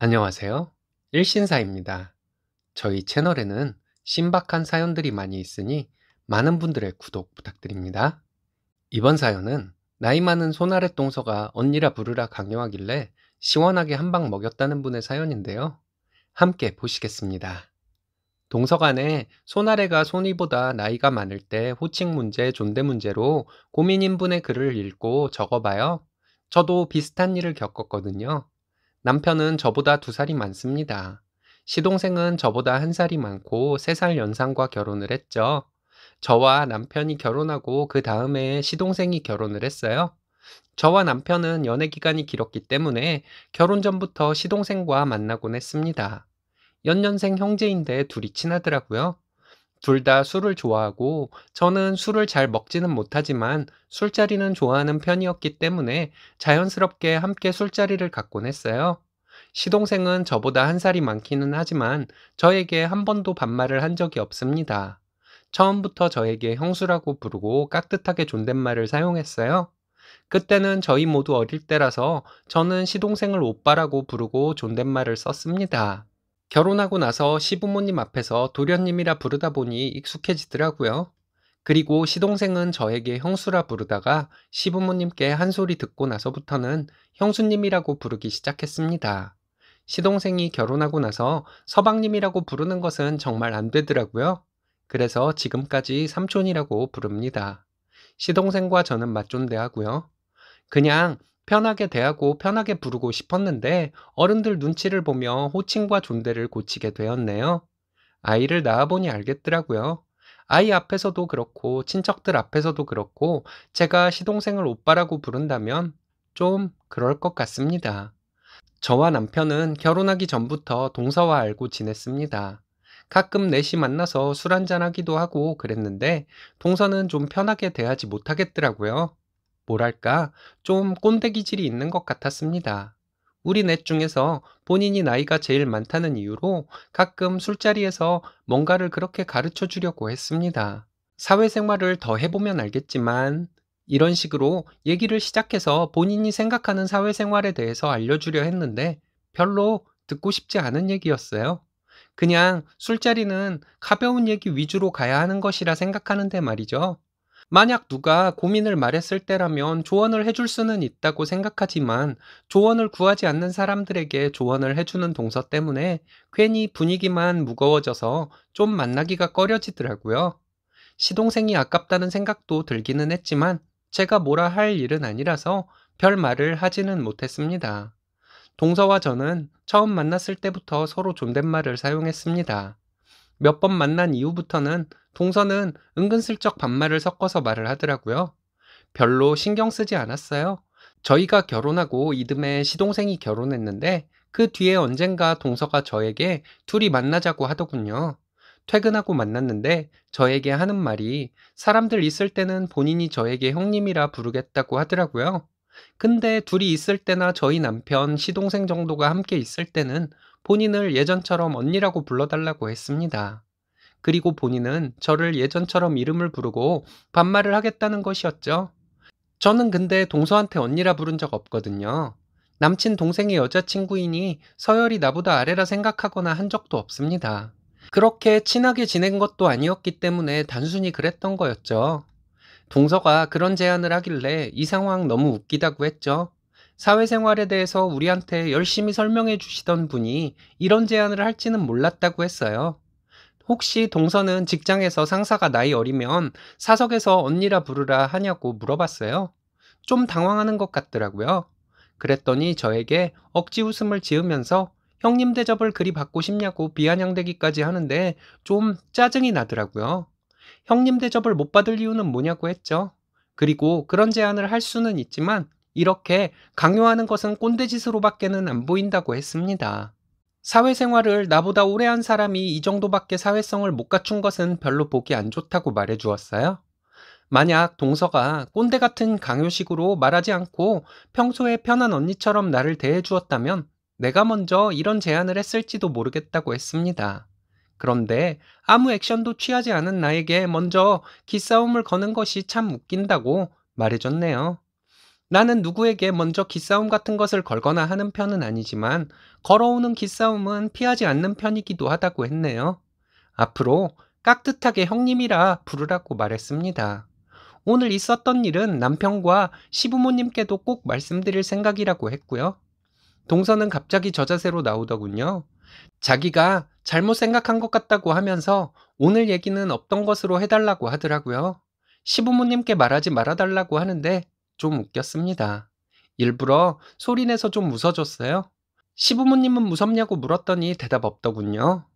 안녕하세요. 일신사입니다. 저희 채널에는 신박한 사연들이 많이 있으니 많은 분들의 구독 부탁드립니다. 이번 사연은 나이 많은 손아래 동서가 언니라 부르라 강요하길래 시원하게 한 방 먹였다는 분의 사연인데요. 함께 보시겠습니다. 동서간에 손아래가 손이보다 나이가 많을 때 호칭 문제, 존대 문제로 고민인 분의 글을 읽고 적어봐요. 저도 비슷한 일을 겪었거든요. 남편은 저보다 2살이 많습니다. 시동생은 저보다 1살이 많고 3살 연상과 결혼을 했죠. 저와 남편이 결혼하고 그 다음에 시동생이 결혼을 했어요. 저와 남편은 연애 기간이 길었기 때문에 결혼 전부터 시동생과 만나곤 했습니다. 연년생 형제인데 둘이 친하더라고요. 둘 다 술을 좋아하고 저는 술을 잘 먹지는 못하지만 술자리는 좋아하는 편이었기 때문에 자연스럽게 함께 술자리를 갖곤 했어요. 시동생은 저보다 1살이 많기는 하지만 저에게 한 번도 반말을 한 적이 없습니다. 처음부터 저에게 형수라고 부르고 깍듯하게 존댓말을 사용했어요. 그때는 저희 모두 어릴 때라서 저는 시동생을 오빠라고 부르고 존댓말을 썼습니다. 결혼하고 나서 시부모님 앞에서 도련님이라 부르다 보니 익숙해지더라고요. 그리고 시동생은 저에게 형수라 부르다가 시부모님께 한 소리 듣고 나서부터는 형수님이라고 부르기 시작했습니다. 시동생이 결혼하고 나서 서방님이라고 부르는 것은 정말 안 되더라고요. 그래서 지금까지 삼촌이라고 부릅니다. 시동생과 저는 맞존대하고요. 그냥 편하게 대하고 편하게 부르고 싶었는데 어른들 눈치를 보며 호칭과 존대를 고치게 되었네요. 아이를 낳아보니 알겠더라고요. 아이 앞에서도 그렇고 친척들 앞에서도 그렇고 제가 시동생을 오빠라고 부른다면 좀 그럴 것 같습니다. 저와 남편은 결혼하기 전부터 동서와 알고 지냈습니다. 가끔 넷이 만나서 술 한잔하기도 하고 그랬는데 동서는 좀 편하게 대하지 못하겠더라고요. 뭐랄까, 좀 꼰대 기질이 있는 것 같았습니다. 우리 넷 중에서 본인이 나이가 제일 많다는 이유로 가끔 술자리에서 뭔가를 그렇게 가르쳐 주려고 했습니다. 사회생활을 더 해보면 알겠지만, 이런 식으로 얘기를 시작해서 본인이 생각하는 사회생활에 대해서 알려주려 했는데 별로 듣고 싶지 않은 얘기였어요. 그냥 술자리는 가벼운 얘기 위주로 가야 하는 것이라 생각하는데 말이죠. 만약 누가 고민을 말했을 때라면 조언을 해줄 수는 있다고 생각하지만 조언을 구하지 않는 사람들에게 조언을 해주는 동서 때문에 괜히 분위기만 무거워져서 좀 만나기가 꺼려지더라고요. 시동생이 아깝다는 생각도 들기는 했지만 제가 뭐라 할 일은 아니라서 별 말을 하지는 못했습니다. 동서와 저는 처음 만났을 때부터 서로 존댓말을 사용했습니다. 몇 번 만난 이후부터는 동서는 은근슬쩍 반말을 섞어서 말을 하더라고요. 별로 신경 쓰지 않았어요. 저희가 결혼하고 이듬해 시동생이 결혼했는데 그 뒤에 언젠가 동서가 저에게 둘이 만나자고 하더군요. 퇴근하고 만났는데 저에게 하는 말이 사람들 있을 때는 본인이 저에게 형님이라 부르겠다고 하더라고요. 근데 둘이 있을 때나 저희 남편, 시동생 정도가 함께 있을 때는 본인을 예전처럼 언니라고 불러달라고 했습니다. 그리고 본인은 저를 예전처럼 이름을 부르고 반말을 하겠다는 것이었죠. 저는 근데 동서한테 언니라 부른 적 없거든요. 남친 동생의 여자친구이니 서열이 나보다 아래라 생각하거나 한 적도 없습니다. 그렇게 친하게 지낸 것도 아니었기 때문에 단순히 그랬던 거였죠. 동서가 그런 제안을 하길래 이 상황 너무 웃기다고 했죠. 사회생활에 대해서 우리한테 열심히 설명해 주시던 분이 이런 제안을 할지는 몰랐다고 했어요. 혹시 동서는 직장에서 상사가 나이 어리면 사석에서 언니라 부르라 하냐고 물어봤어요. 좀 당황하는 것 같더라고요. 그랬더니 저에게 억지 웃음을 지으면서 형님 대접을 그리 받고 싶냐고 비아냥대기까지 하는데 좀 짜증이 나더라고요. 형님 대접을 못 받을 이유는 뭐냐고 했죠. 그리고 그런 제안을 할 수는 있지만 이렇게 강요하는 것은 꼰대짓으로밖에는 안 보인다고 했습니다. 사회생활을 나보다 오래 한 사람이 이 정도밖에 사회성을 못 갖춘 것은 별로 보기 안 좋다고 말해 주었어요. 만약 동서가 꼰대 같은 강요식으로 말하지 않고 평소에 편한 언니처럼 나를 대해 주었다면 내가 먼저 이런 제안을 했을지도 모르겠다고 했습니다. 그런데 아무 액션도 취하지 않은 나에게 먼저 기싸움을 거는 것이 참 웃긴다고 말해줬네요. 나는 누구에게 먼저 기싸움 같은 것을 걸거나 하는 편은 아니지만 걸어오는 기싸움은 피하지 않는 편이기도 하다고 했네요. 앞으로 깍듯하게 형님이라 부르라고 말했습니다. 오늘 있었던 일은 남편과 시부모님께도 꼭 말씀드릴 생각이라고 했고요. 동서는 갑자기 저자세로 나오더군요. 자기가 잘못 생각한 것 같다고 하면서 오늘 얘기는 없던 것으로 해달라고 하더라고요. 시부모님께 말하지 말아달라고 하는데 좀 웃겼습니다. 일부러 소리내서 좀 웃어줬어요. 시부모님은 무섭냐고 물었더니 대답 없더군요.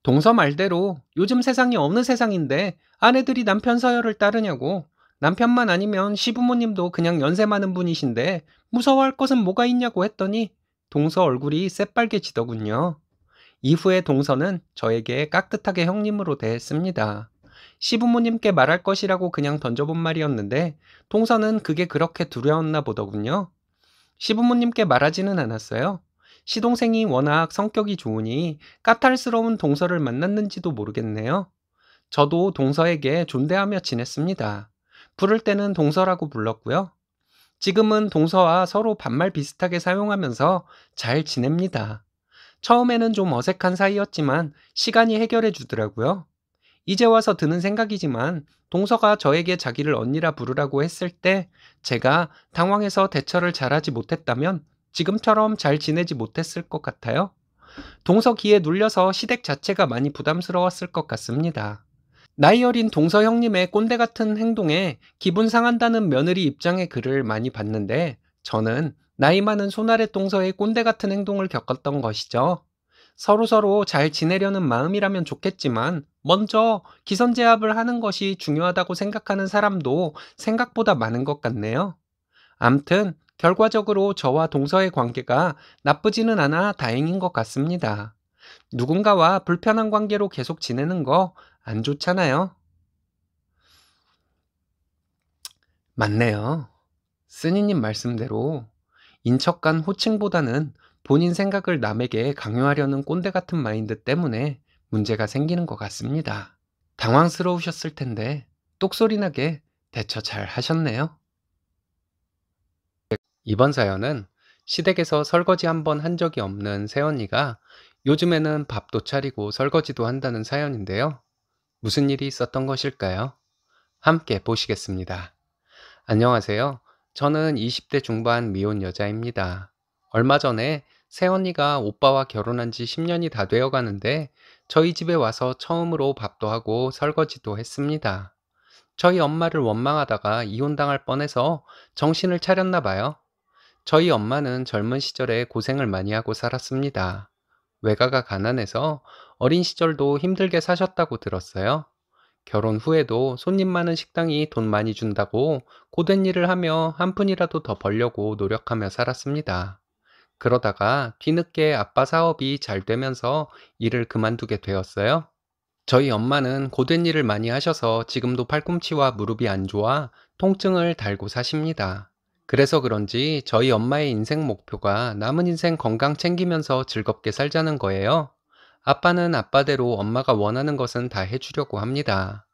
동서 말대로 요즘 세상이 어느 세상인데 아내들이 남편 서열을 따르냐고. 남편만 아니면 시부모님도 그냥 연세 많은 분이신데 무서워할 것은 뭐가 있냐고 했더니 동서 얼굴이 새빨개지더군요. 이후에 동서는 저에게 깍듯하게 형님으로 대했습니다. 시부모님께 말할 것이라고 그냥 던져본 말이었는데 동서는 그게 그렇게 두려웠나 보더군요. 시부모님께 말하지는 않았어요. 시동생이 워낙 성격이 좋으니 까탈스러운 동서를 만났는지도 모르겠네요. 저도 동서에게 존대하며 지냈습니다. 부를 때는 동서라고 불렀고요. 지금은 동서와 서로 반말 비슷하게 사용하면서 잘 지냅니다. 처음에는 좀 어색한 사이였지만 시간이 해결해 주더라고요. 이제 와서 드는 생각이지만 동서가 저에게 자기를 언니라 부르라고 했을 때 제가 당황해서 대처를 잘하지 못했다면 지금처럼 잘 지내지 못했을 것 같아요. 동서 기에 눌려서 시댁 자체가 많이 부담스러웠을 것 같습니다. 나이 어린 동서 형님의 꼰대 같은 행동에 기분 상한다는 며느리 입장의 글을 많이 봤는데 저는 나이 많은 손아래 동서의 꼰대 같은 행동을 겪었던 것이죠. 서로서로 잘 지내려는 마음이라면 좋겠지만 먼저 기선제압을 하는 것이 중요하다고 생각하는 사람도 생각보다 많은 것 같네요. 암튼 결과적으로 저와 동서의 관계가 나쁘지는 않아 다행인 것 같습니다. 누군가와 불편한 관계로 계속 지내는 거 안 좋잖아요. 맞네요. 스니님 말씀대로 인척간 호칭보다는 본인 생각을 남에게 강요하려는 꼰대 같은 마인드 때문에 문제가 생기는 것 같습니다. 당황스러우셨을 텐데 똑소리나게 대처 잘 하셨네요. 이번 사연은 시댁에서 설거지 한 번 한 적이 없는 새언니가 요즘에는 밥도 차리고 설거지도 한다는 사연인데요. 무슨 일이 있었던 것일까요? 함께 보시겠습니다. 안녕하세요. 저는 20대 중반 미혼 여자입니다. 얼마 전에 새언니가 오빠와 결혼한 지 10년이 다 되어 가는데 저희 집에 와서 처음으로 밥도 하고 설거지도 했습니다. 저희 엄마를 원망하다가 이혼당할 뻔해서 정신을 차렸나 봐요. 저희 엄마는 젊은 시절에 고생을 많이 하고 살았습니다. 외가가 가난해서 어린 시절도 힘들게 사셨다고 들었어요. 결혼 후에도 손님 많은 식당이 돈 많이 준다고 고된 일을 하며 한 푼이라도 더 벌려고 노력하며 살았습니다. 그러다가 뒤늦게 아빠 사업이 잘 되면서 일을 그만두게 되었어요. 저희 엄마는 고된 일을 많이 하셔서 지금도 팔꿈치와 무릎이 안 좋아 통증을 달고 사십니다. 그래서 그런지 저희 엄마의 인생 목표가 남은 인생 건강 챙기면서 즐겁게 살자는 거예요. 아빠는 아빠대로 엄마가 원하는 것은 다 해주려고 합니다.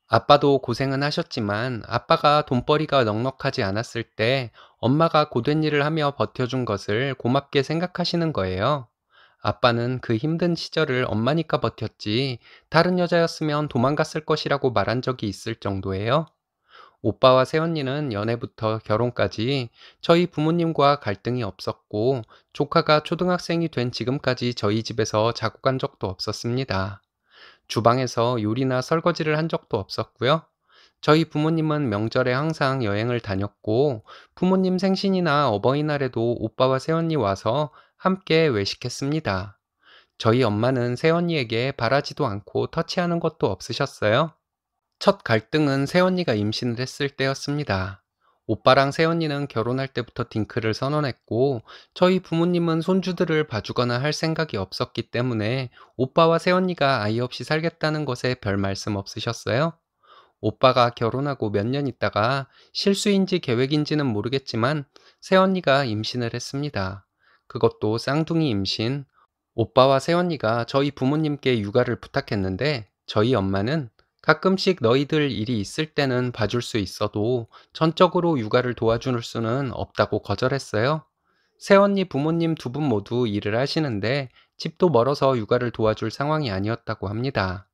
아빠도 고생은 하셨지만 아빠가 돈벌이가 넉넉하지 않았을 때 엄마가 고된 일을 하며 버텨준 것을 고맙게 생각하시는 거예요. 아빠는 그 힘든 시절을 엄마니까 버텼지 다른 여자였으면 도망갔을 것이라고 말한 적이 있을 정도예요. 오빠와 새언니는 연애부터 결혼까지 저희 부모님과 갈등이 없었고 조카가 초등학생이 된 지금까지 저희 집에서 자고 간 적도 없었습니다. 주방에서 요리나 설거지를 한 적도 없었고요. 저희 부모님은 명절에 항상 여행을 다녔고 부모님 생신이나 어버이날에도 오빠와 새언니 와서 함께 외식했습니다. 저희 엄마는 새언니에게 바라지도 않고 터치하는 것도 없으셨어요. 첫 갈등은 새언니가 임신을 했을 때였습니다. 오빠랑 새언니는 결혼할 때부터 딩크를 선언했고 저희 부모님은 손주들을 봐주거나 할 생각이 없었기 때문에 오빠와 새언니가 아이 없이 살겠다는 것에 별 말씀 없으셨어요. 오빠가 결혼하고 몇 년 있다가 실수인지 계획인지는 모르겠지만 새언니가 임신을 했습니다. 그것도 쌍둥이 임신. 오빠와 새언니가 저희 부모님께 육아를 부탁했는데 저희 엄마는 가끔씩 너희들 일이 있을 때는 봐줄 수 있어도 전적으로 육아를 도와줄 수는 없다고 거절했어요. 새언니 부모님 두 분 모두 일을 하시는데 집도 멀어서 육아를 도와줄 상황이 아니었다고 합니다.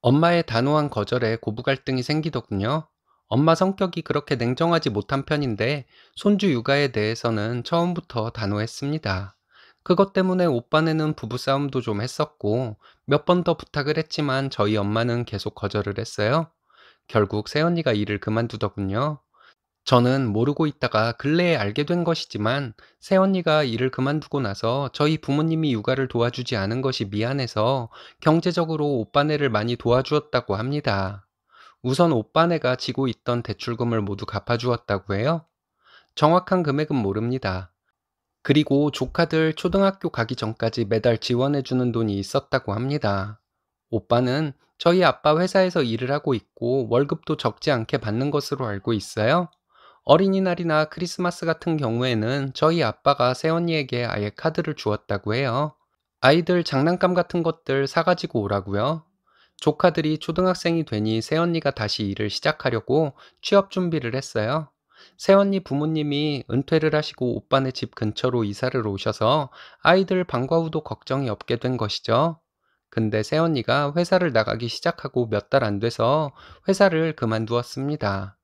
엄마의 단호한 거절에 고부 갈등이 생기더군요. 엄마 성격이 그렇게 냉정하지 못한 편인데 손주 육아에 대해서는 처음부터 단호했습니다. 그것 때문에 오빠네는 부부싸움도 좀 했었고 몇 번 더 부탁을 했지만 저희 엄마는 계속 거절을 했어요. 결국 새언니가 일을 그만두더군요. 저는 모르고 있다가 근래에 알게 된 것이지만 새언니가 일을 그만두고 나서 저희 부모님이 육아를 도와주지 않은 것이 미안해서 경제적으로 오빠네를 많이 도와주었다고 합니다. 우선 오빠네가 지고 있던 대출금을 모두 갚아주었다고 해요. 정확한 금액은 모릅니다. 그리고 조카들 초등학교 가기 전까지 매달 지원해주는 돈이 있었다고 합니다. 오빠는 저희 아빠 회사에서 일을 하고 있고 월급도 적지 않게 받는 것으로 알고 있어요. 어린이날이나 크리스마스 같은 경우에는 저희 아빠가 새언니에게 아예 카드를 주었다고 해요. 아이들 장난감 같은 것들 사가지고 오라고요. 조카들이 초등학생이 되니 새언니가 다시 일을 시작하려고 취업 준비를 했어요. 새언니 부모님이 은퇴를 하시고 오빠네 집 근처로 이사를 오셔서 아이들 방과 후도 걱정이 없게 된 것이죠. 근데 새언니가 회사를 나가기 시작하고 몇 달 안 돼서 회사를 그만두었습니다.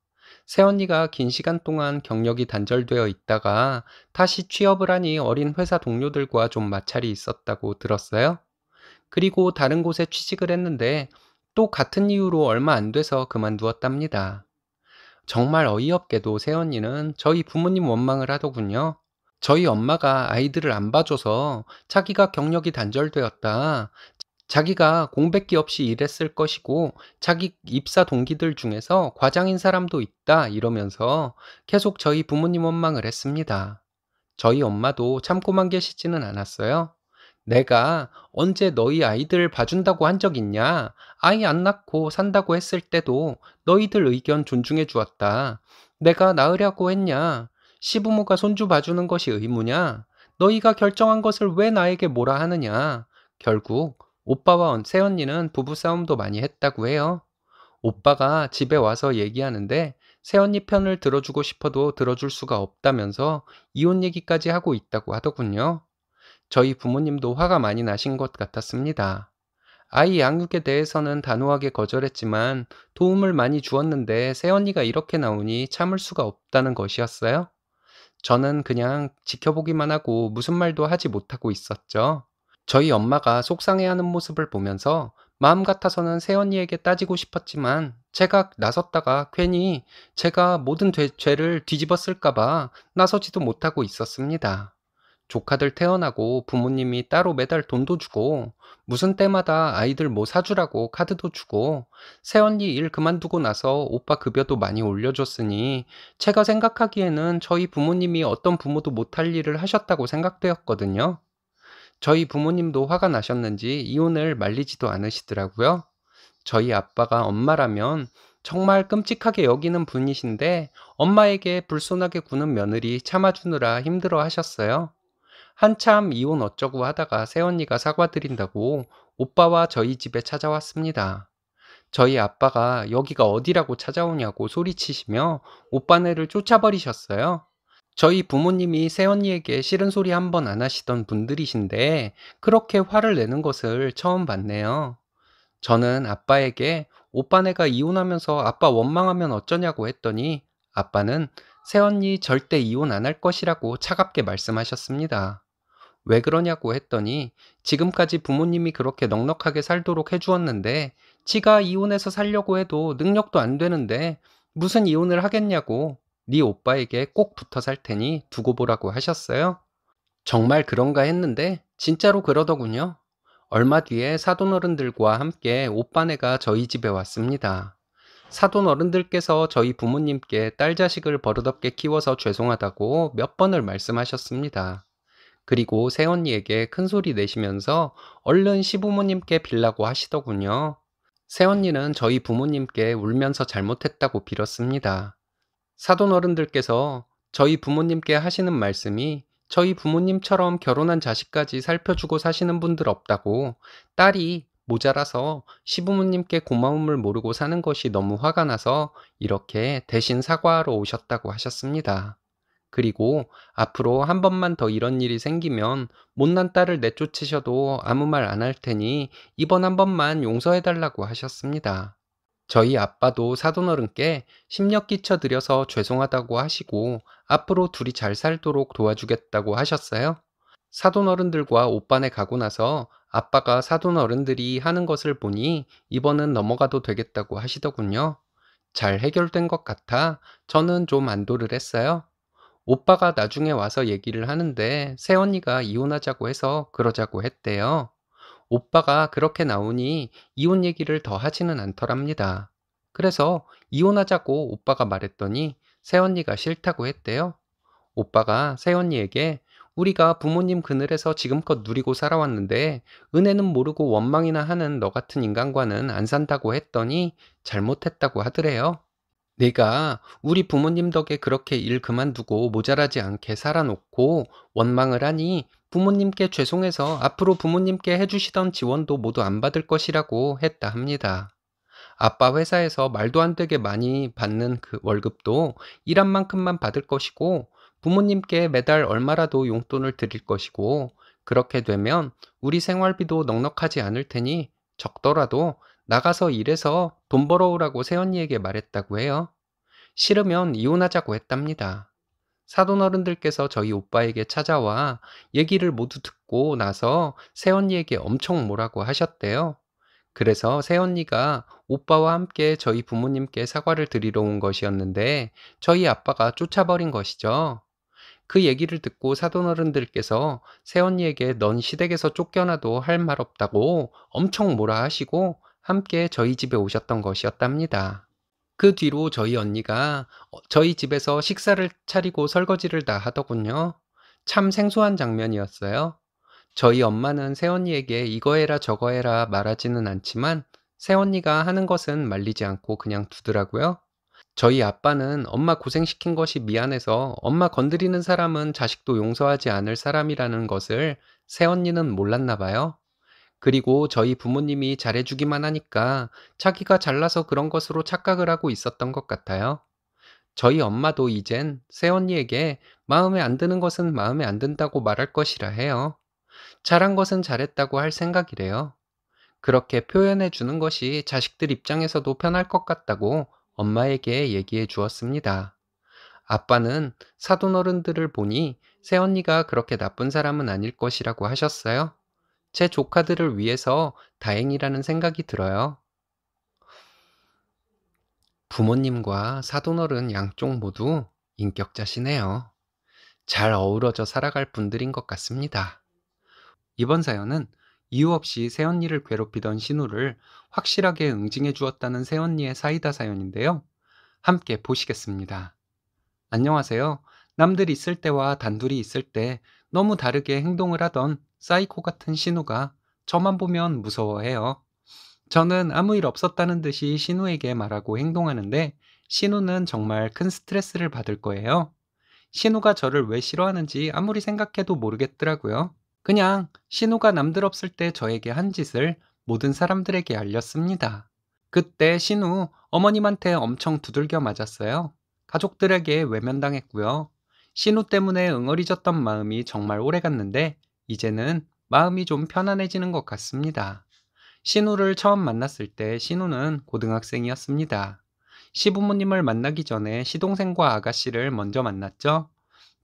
새언니가 긴 시간 동안 경력이 단절되어 있다가 다시 취업을 하니 어린 회사 동료들과 좀 마찰이 있었다고 들었어요. 그리고 다른 곳에 취직을 했는데 또 같은 이유로 얼마 안 돼서 그만두었답니다. 정말 어이없게도 새언니는 저희 부모님 원망을 하더군요. 저희 엄마가 아이들을 안 봐줘서 자기가 경력이 단절되었다. 자기가 공백기 없이 일했을 것이고 자기 입사 동기들 중에서 과장인 사람도 있다 이러면서 계속 저희 부모님 원망을 했습니다. 저희 엄마도 참고만 계시지는 않았어요. 내가 언제 너희 아이들 봐준다고 한 적 있냐? 아이 안 낳고 산다고 했을 때도 너희들 의견 존중해 주었다. 내가 낳으려고 했냐? 시부모가 손주 봐주는 것이 의무냐? 너희가 결정한 것을 왜 나에게 뭐라 하느냐? 결국 오빠와 새언니는 부부싸움도 많이 했다고 해요. 오빠가 집에 와서 얘기하는데 새언니 편을 들어주고 싶어도 들어줄 수가 없다면서 이혼 얘기까지 하고 있다고 하더군요. 저희 부모님도 화가 많이 나신 것 같았습니다. 아이 양육에 대해서는 단호하게 거절했지만 도움을 많이 주었는데 새언니가 이렇게 나오니 참을 수가 없다는 것이었어요. 저는 그냥 지켜보기만 하고 무슨 말도 하지 못하고 있었죠. 저희 엄마가 속상해하는 모습을 보면서 마음 같아서는 새언니에게 따지고 싶었지만 제가 나섰다가 괜히 제가 모든 죄를 뒤집었을까봐 나서지도 못하고 있었습니다. 조카들 태어나고 부모님이 따로 매달 돈도 주고 무슨 때마다 아이들 뭐 사주라고 카드도 주고 새언니 일 그만두고 나서 오빠 급여도 많이 올려줬으니 제가 생각하기에는 저희 부모님이 어떤 부모도 못할 일을 하셨다고 생각되었거든요. 저희 부모님도 화가 나셨는지 이혼을 말리지도 않으시더라고요. 저희 아빠가 엄마라면 정말 끔찍하게 여기는 분이신데 엄마에게 불손하게 구는 며느리 참아주느라 힘들어 하셨어요. 한참 이혼 어쩌고 하다가 새언니가 사과드린다고 오빠와 저희 집에 찾아왔습니다. 저희 아빠가 여기가 어디라고 찾아오냐고 소리치시며 오빠네를 쫓아버리셨어요. 저희 부모님이 새언니에게 싫은 소리 한 번 안 하시던 분들이신데 그렇게 화를 내는 것을 처음 봤네요. 저는 아빠에게 오빠네가 이혼하면서 아빠 원망하면 어쩌냐고 했더니 아빠는 새언니 절대 이혼 안 할 것이라고 차갑게 말씀하셨습니다. 왜 그러냐고 했더니 지금까지 부모님이 그렇게 넉넉하게 살도록 해주었는데 지가 이혼해서 살려고 해도 능력도 안 되는데 무슨 이혼을 하겠냐고 네 오빠에게 꼭 붙어 살 테니 두고 보라고 하셨어요. 정말 그런가 했는데 진짜로 그러더군요. 얼마 뒤에 사돈어른들과 함께 오빠네가 저희 집에 왔습니다. 사돈어른들께서 저희 부모님께 딸 자식을 버릇없게 키워서 죄송하다고 몇 번을 말씀하셨습니다. 그리고 새언니에게 큰 소리 내시면서 얼른 시부모님께 빌라고 하시더군요. 새언니는 저희 부모님께 울면서 잘못했다고 빌었습니다. 사돈어른들께서 저희 부모님께 하시는 말씀이 저희 부모님처럼 결혼한 자식까지 살펴주고 사시는 분들 없다고 딸이 모자라서 시부모님께 고마움을 모르고 사는 것이 너무 화가 나서 이렇게 대신 사과하러 오셨다고 하셨습니다. 그리고 앞으로 한 번만 더 이런 일이 생기면 못난 딸을 내쫓으셔도 아무 말 안 할 테니 이번 한 번만 용서해 달라고 하셨습니다. 저희 아빠도 사돈어른께 심력 끼쳐드려서 죄송하다고 하시고 앞으로 둘이 잘 살도록 도와주겠다고 하셨어요. 사돈어른들과 오빠네 가고 나서 아빠가 사돈어른들이 하는 것을 보니 이번은 넘어가도 되겠다고 하시더군요. 잘 해결된 것 같아 저는 좀 안도를 했어요. 오빠가 나중에 와서 얘기를 하는데 새언니가 이혼하자고 해서 그러자고 했대요. 오빠가 그렇게 나오니 이혼 얘기를 더 하지는 않더랍니다. 그래서 이혼하자고 오빠가 말했더니 새언니가 싫다고 했대요. 오빠가 새언니에게 우리가 부모님 그늘에서 지금껏 누리고 살아왔는데 은혜는 모르고 원망이나 하는 너 같은 인간과는 안 산다고 했더니 잘못했다고 하더래요. 내가 우리 부모님 덕에 그렇게 일 그만두고 모자라지 않게 살아놓고 원망을 하니 부모님께 죄송해서 앞으로 부모님께 해주시던 지원도 모두 안 받을 것이라고 했다 합니다. 아빠 회사에서 말도 안 되게 많이 받는 그 월급도 일한 만큼만 받을 것이고 부모님께 매달 얼마라도 용돈을 드릴 것이고 그렇게 되면 우리 생활비도 넉넉하지 않을 테니 적더라도 나가서 일해서 돈 벌어오라고 새언니에게 말했다고 해요. 싫으면 이혼하자고 했답니다. 사돈어른들께서 저희 오빠에게 찾아와 얘기를 모두 듣고 나서 새언니에게 엄청 뭐라고 하셨대요. 그래서 새언니가 오빠와 함께 저희 부모님께 사과를 드리러 온 것이었는데 저희 아빠가 쫓아버린 것이죠. 그 얘기를 듣고 사돈어른들께서 새언니에게 넌 시댁에서 쫓겨나도 할 말 없다고 엄청 뭐라 하시고 함께 저희 집에 오셨던 것이었답니다. 그 뒤로 저희 언니가 저희 집에서 식사를 차리고 설거지를 다 하더군요. 참 생소한 장면이었어요. 저희 엄마는 새언니에게 이거 해라 저거 해라 말하지는 않지만 새언니가 하는 것은 말리지 않고 그냥 두더라고요. 저희 아빠는 엄마 고생시킨 것이 미안해서 엄마 건드리는 사람은 자식도 용서하지 않을 사람이라는 것을 새언니는 몰랐나 봐요. 그리고 저희 부모님이 잘해주기만 하니까 자기가 잘나서 그런 것으로 착각을 하고 있었던 것 같아요. 저희 엄마도 이젠 새언니에게 마음에 안 드는 것은 마음에 안 든다고 말할 것이라 해요. 잘한 것은 잘했다고 할 생각이래요. 그렇게 표현해 주는 것이 자식들 입장에서도 편할 것 같다고 엄마에게 얘기해 주었습니다. 아빠는 사돈어른들을 보니 새언니가 그렇게 나쁜 사람은 아닐 것이라고 하셨어요. 제 조카들을 위해서 다행이라는 생각이 들어요. 부모님과 사돈어른 양쪽 모두 인격자시네요. 잘 어우러져 살아갈 분들인 것 같습니다. 이번 사연은 이유 없이 새언니를 괴롭히던 신우를 확실하게 응징해 주었다는 새언니의 사이다 사연인데요. 함께 보시겠습니다. 안녕하세요. 남들 있을 때와 단둘이 있을 때 너무 다르게 행동을 하던 사이코 같은 신우가 저만 보면 무서워해요. 저는 아무 일 없었다는 듯이 신우에게 말하고 행동하는데 신우는 정말 큰 스트레스를 받을 거예요. 신우가 저를 왜 싫어하는지 아무리 생각해도 모르겠더라고요. 그냥 신우가 남들 없을 때 저에게 한 짓을 모든 사람들에게 알렸습니다. 그때 신우 어머님한테 엄청 두들겨 맞았어요. 가족들에게 외면당했고요. 신우 때문에 응어리졌던 마음이 정말 오래갔는데 이제는 마음이 좀 편안해지는 것 같습니다. 신우를 처음 만났을 때 신우는 고등학생이었습니다. 시부모님을 만나기 전에 시동생과 아가씨를 먼저 만났죠.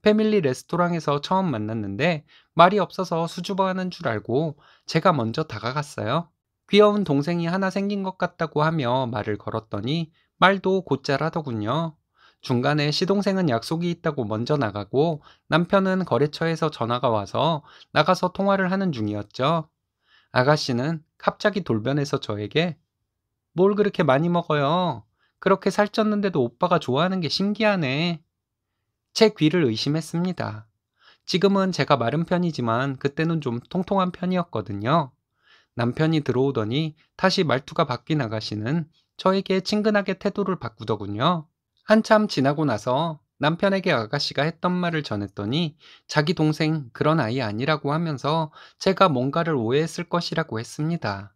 패밀리 레스토랑에서 처음 만났는데 말이 없어서 수줍어하는 줄 알고 제가 먼저 다가갔어요. 귀여운 동생이 하나 생긴 것 같다고 하며 말을 걸었더니 말도 곧잘 하더군요. 중간에 시동생은 약속이 있다고 먼저 나가고 남편은 거래처에서 전화가 와서 나가서 통화를 하는 중이었죠. 아가씨는 갑자기 돌변해서 저에게 뭘 그렇게 많이 먹어요? 그렇게 살쪘는데도 오빠가 좋아하는 게 신기하네. 제 귀를 의심했습니다. 지금은 제가 마른 편이지만 그때는 좀 통통한 편이었거든요. 남편이 들어오더니 다시 말투가 바뀐 아가씨는 저에게 친근하게 태도를 바꾸더군요. 한참 지나고 나서 남편에게 아가씨가 했던 말을 전했더니 자기 동생 그런 아이 아니라고 하면서 제가 뭔가를 오해했을 것이라고 했습니다.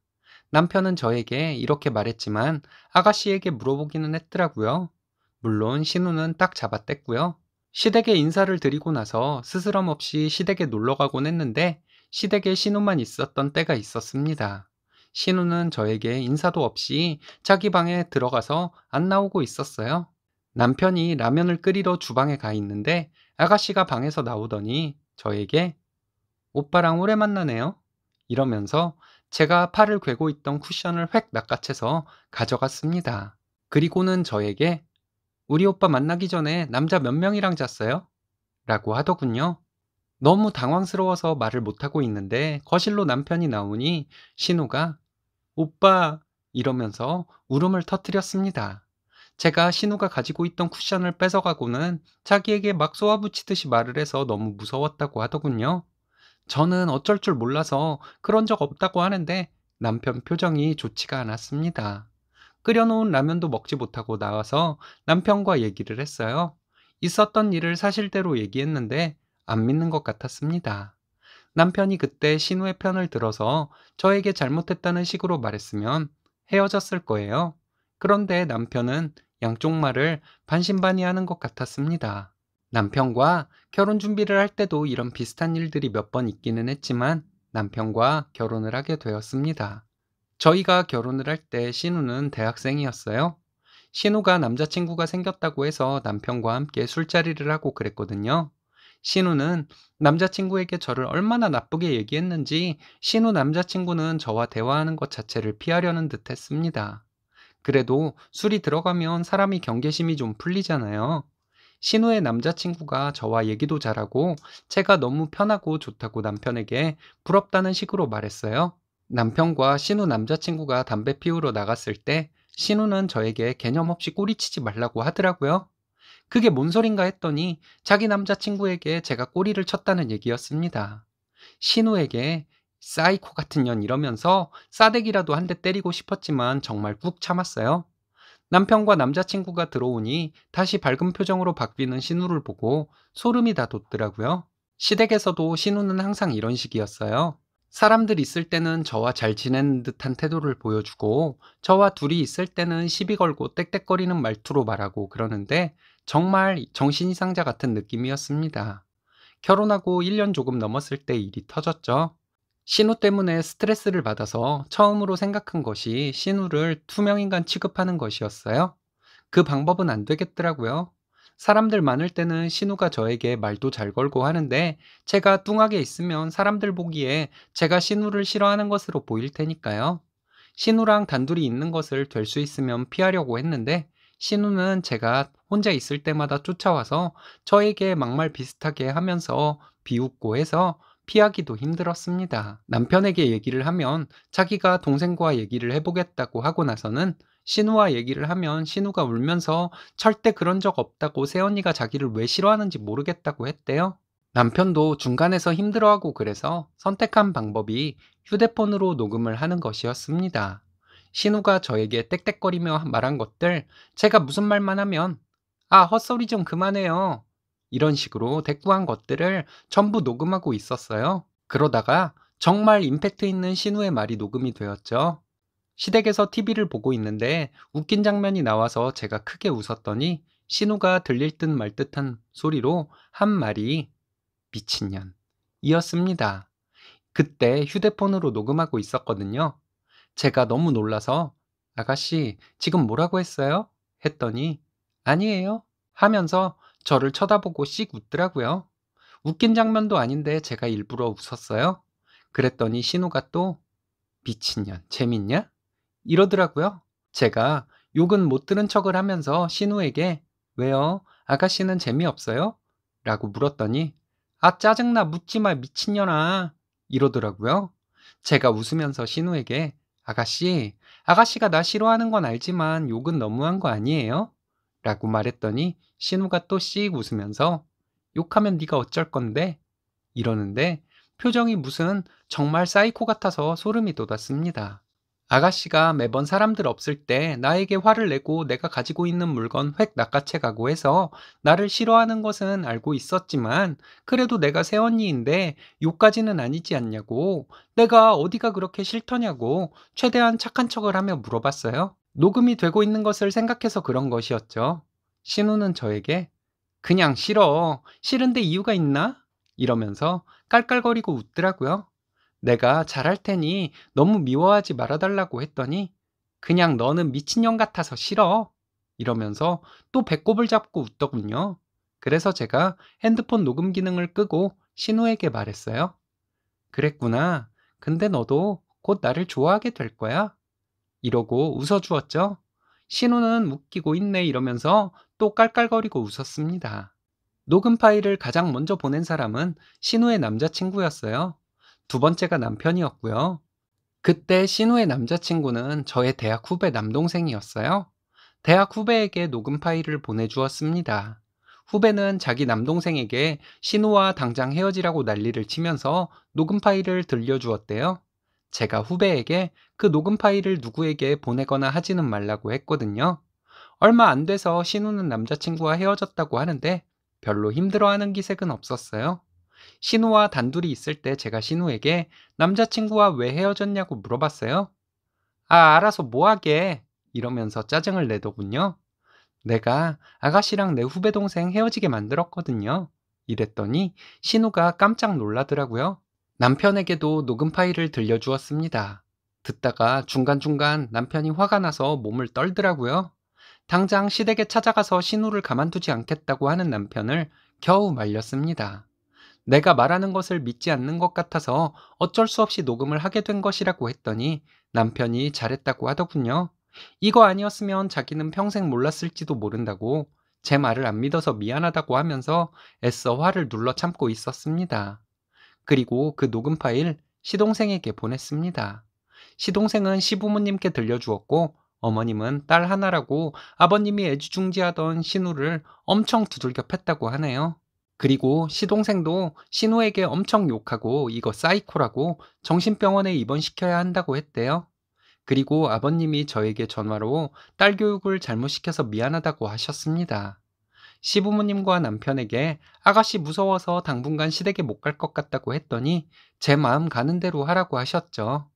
남편은 저에게 이렇게 말했지만 아가씨에게 물어보기는 했더라고요. 물론 신우는 딱 잡아뗐고요. 시댁에 인사를 드리고 나서 스스럼 없이 시댁에 놀러 가곤 했는데 시댁에 신우만 있었던 때가 있었습니다. 신우는 저에게 인사도 없이 자기 방에 들어가서 안 나오고 있었어요. 남편이 라면을 끓이러 주방에 가 있는데 아가씨가 방에서 나오더니 저에게 오빠랑 오래 만나네요. 이러면서 제가 팔을 괴고 있던 쿠션을 획 낚아채서 가져갔습니다. 그리고는 저에게 우리 오빠 만나기 전에 남자 몇 명이랑 잤어요? 라고 하더군요. 너무 당황스러워서 말을 못하고 있는데 거실로 남편이 나오니 신우가 오빠 이러면서 울음을 터뜨렸습니다. 제가 신우가 가지고 있던 쿠션을 뺏어가고는 자기에게 막 쏘아붙이듯이 말을 해서 너무 무서웠다고 하더군요. 저는 어쩔 줄 몰라서 그런 적 없다고 하는데 남편 표정이 좋지가 않았습니다. 끓여놓은 라면도 먹지 못하고 나와서 남편과 얘기를 했어요. 있었던 일을 사실대로 얘기했는데 안 믿는 것 같았습니다. 남편이 그때 신우의 편을 들어서 저에게 잘못했다는 식으로 말했으면 헤어졌을 거예요. 그런데 남편은 양쪽 말을 반신반의하는 것 같았습니다. 남편과 결혼 준비를 할 때도 이런 비슷한 일들이 몇 번 있기는 했지만 남편과 결혼을 하게 되었습니다. 저희가 결혼을 할 때 신우는 대학생이었어요. 신우가 남자친구가 생겼다고 해서 남편과 함께 술자리를 하고 그랬거든요. 신우는 남자친구에게 저를 얼마나 나쁘게 얘기했는지 신우 남자친구는 저와 대화하는 것 자체를 피하려는 듯 했습니다. 그래도 술이 들어가면 사람이 경계심이 좀 풀리잖아요. 신우의 남자친구가 저와 얘기도 잘하고 제가 너무 편하고 좋다고 남편에게 부럽다는 식으로 말했어요. 남편과 신우 남자친구가 담배 피우러 나갔을 때 신우는 저에게 개념 없이 꼬리치지 말라고 하더라고요. 그게 뭔 소린가 했더니 자기 남자친구에게 제가 꼬리를 쳤다는 얘기였습니다. 신우에게 사이코 같은 년 이러면서 싸대기라도 한 대 때리고 싶었지만 정말 꾹 참았어요. 남편과 남자친구가 들어오니 다시 밝은 표정으로 바뀌는 신우를 보고 소름이 다 돋더라고요. 시댁에서도 신우는 항상 이런 식이었어요. 사람들 있을 때는 저와 잘 지내는 듯한 태도를 보여주고 저와 둘이 있을 때는 시비 걸고 떽떽거리는 말투로 말하고 그러는데 정말 정신이상자 같은 느낌이었습니다. 결혼하고 1년 조금 넘었을 때 일이 터졌죠. 신우 때문에 스트레스를 받아서 처음으로 생각한 것이 신우를 투명인간 취급하는 것이었어요. 그 방법은 안 되겠더라고요. 사람들 많을 때는 신우가 저에게 말도 잘 걸고 하는데 제가 뚱하게 있으면 사람들 보기에 제가 신우를 싫어하는 것으로 보일 테니까요. 신우랑 단둘이 있는 것을 될 수 있으면 피하려고 했는데 신우는 제가 혼자 있을 때마다 쫓아와서 저에게 막말 비슷하게 하면서 비웃고 해서 피하기도 힘들었습니다. 남편에게 얘기를 하면 자기가 동생과 얘기를 해보겠다고 하고 나서는 신우와 얘기를 하면 신우가 울면서 절대 그런 적 없다고 새언니가 자기를 왜 싫어하는지 모르겠다고 했대요. 남편도 중간에서 힘들어하고 그래서 선택한 방법이 휴대폰으로 녹음을 하는 것이었습니다. 신우가 저에게 떽떽거리며 말한 것들 제가 무슨 말만 하면 아, 헛소리 좀 그만해요. 이런 식으로 대꾸한 것들을 전부 녹음하고 있었어요. 그러다가 정말 임팩트 있는 신우의 말이 녹음이 되었죠. 시댁에서 TV를 보고 있는데 웃긴 장면이 나와서 제가 크게 웃었더니 신우가 들릴 듯 말 듯한 소리로 한 말이 미친년 이었습니다. 그때 휴대폰으로 녹음하고 있었거든요. 제가 너무 놀라서 아가씨, 지금 뭐라고 했어요? 했더니 아니에요. 하면서 저를 쳐다보고 씩 웃더라고요. 웃긴 장면도 아닌데 제가 일부러 웃었어요. 그랬더니 신우가 또 미친년, 재밌냐? 이러더라고요. 제가 욕은 못 들은 척을 하면서 신우에게 왜요? 아가씨는 재미없어요? 라고 물었더니 아, 짜증나, 묻지 마, 미친년아. 이러더라고요. 제가 웃으면서 신우에게 아가씨, 아가씨가 나 싫어하는 건 알지만 욕은 너무한 거 아니에요? 라고 말했더니 신우가 또 씩 웃으면서 욕하면 네가 어쩔 건데? 이러는데 표정이 무슨 정말 사이코 같아서 소름이 돋았습니다. 아가씨가 매번 사람들 없을 때 나에게 화를 내고 내가 가지고 있는 물건 획 낚아채 가고 해서 나를 싫어하는 것은 알고 있었지만 그래도 내가 새언니인데 욕까지는 아니지 않냐고, 내가 어디가 그렇게 싫더냐고 최대한 착한 척을 하며 물어봤어요. 녹음이 되고 있는 것을 생각해서 그런 것이었죠. 신우는 저에게 그냥 싫어. 싫은데 이유가 있나? 이러면서 깔깔거리고 웃더라고요. 내가 잘할 테니 너무 미워하지 말아달라고 했더니 그냥 너는 미친년 같아서 싫어. 이러면서 또 배꼽을 잡고 웃더군요. 그래서 제가 핸드폰 녹음 기능을 끄고 신우에게 말했어요. 그랬구나. 근데 너도 곧 나를 좋아하게 될 거야. 이러고 웃어주었죠. 신우는 웃기고 있네 이러면서 또 깔깔거리고 웃었습니다. 녹음 파일을 가장 먼저 보낸 사람은 신우의 남자친구였어요. 두 번째가 남편이었고요. 그때 신우의 남자친구는 저의 대학 후배 남동생이었어요. 대학 후배에게 녹음 파일을 보내주었습니다. 후배는 자기 남동생에게 신우와 당장 헤어지라고 난리를 치면서 녹음 파일을 들려주었대요. 제가 후배에게 그 녹음 파일을 누구에게 보내거나 하지는 말라고 했거든요. 얼마 안 돼서 신우는 남자친구와 헤어졌다고 하는데 별로 힘들어하는 기색은 없었어요. 신우와 단둘이 있을 때 제가 신우에게 남자친구와 왜 헤어졌냐고 물어봤어요. 아, 알아서 뭐 하게. 이러면서 짜증을 내더군요. 내가 아가씨랑 내 후배 동생 헤어지게 만들었거든요. 이랬더니 신우가 깜짝 놀라더라고요. 남편에게도 녹음 파일을 들려주었습니다. 듣다가 중간중간 남편이 화가 나서 몸을 떨더라고요. 당장 시댁에 찾아가서 신우를 가만두지 않겠다고 하는 남편을 겨우 말렸습니다. 내가 말하는 것을 믿지 않는 것 같아서 어쩔 수 없이 녹음을 하게 된 것이라고 했더니 남편이 잘했다고 하더군요. 이거 아니었으면 자기는 평생 몰랐을지도 모른다고, 제 말을 안 믿어서 미안하다고 하면서 애써 화를 눌러 참고 있었습니다. 그리고 그 녹음 파일 시동생에게 보냈습니다. 시동생은 시부모님께 들려주었고 어머님은 딸 하나라고 아버님이 애지중지하던 신우를 엄청 두들겨 팼다고 하네요. 그리고 시동생도 신우에게 엄청 욕하고 이거 사이코라고 정신병원에 입원시켜야 한다고 했대요. 그리고 아버님이 저에게 전화로 딸 교육을 잘못시켜서 미안하다고 하셨습니다. 시부모님과 남편에게 아가씨 무서워서 당분간 시댁에 못 갈 것 같다고 했더니 제 마음 가는 대로 하라고 하셨죠.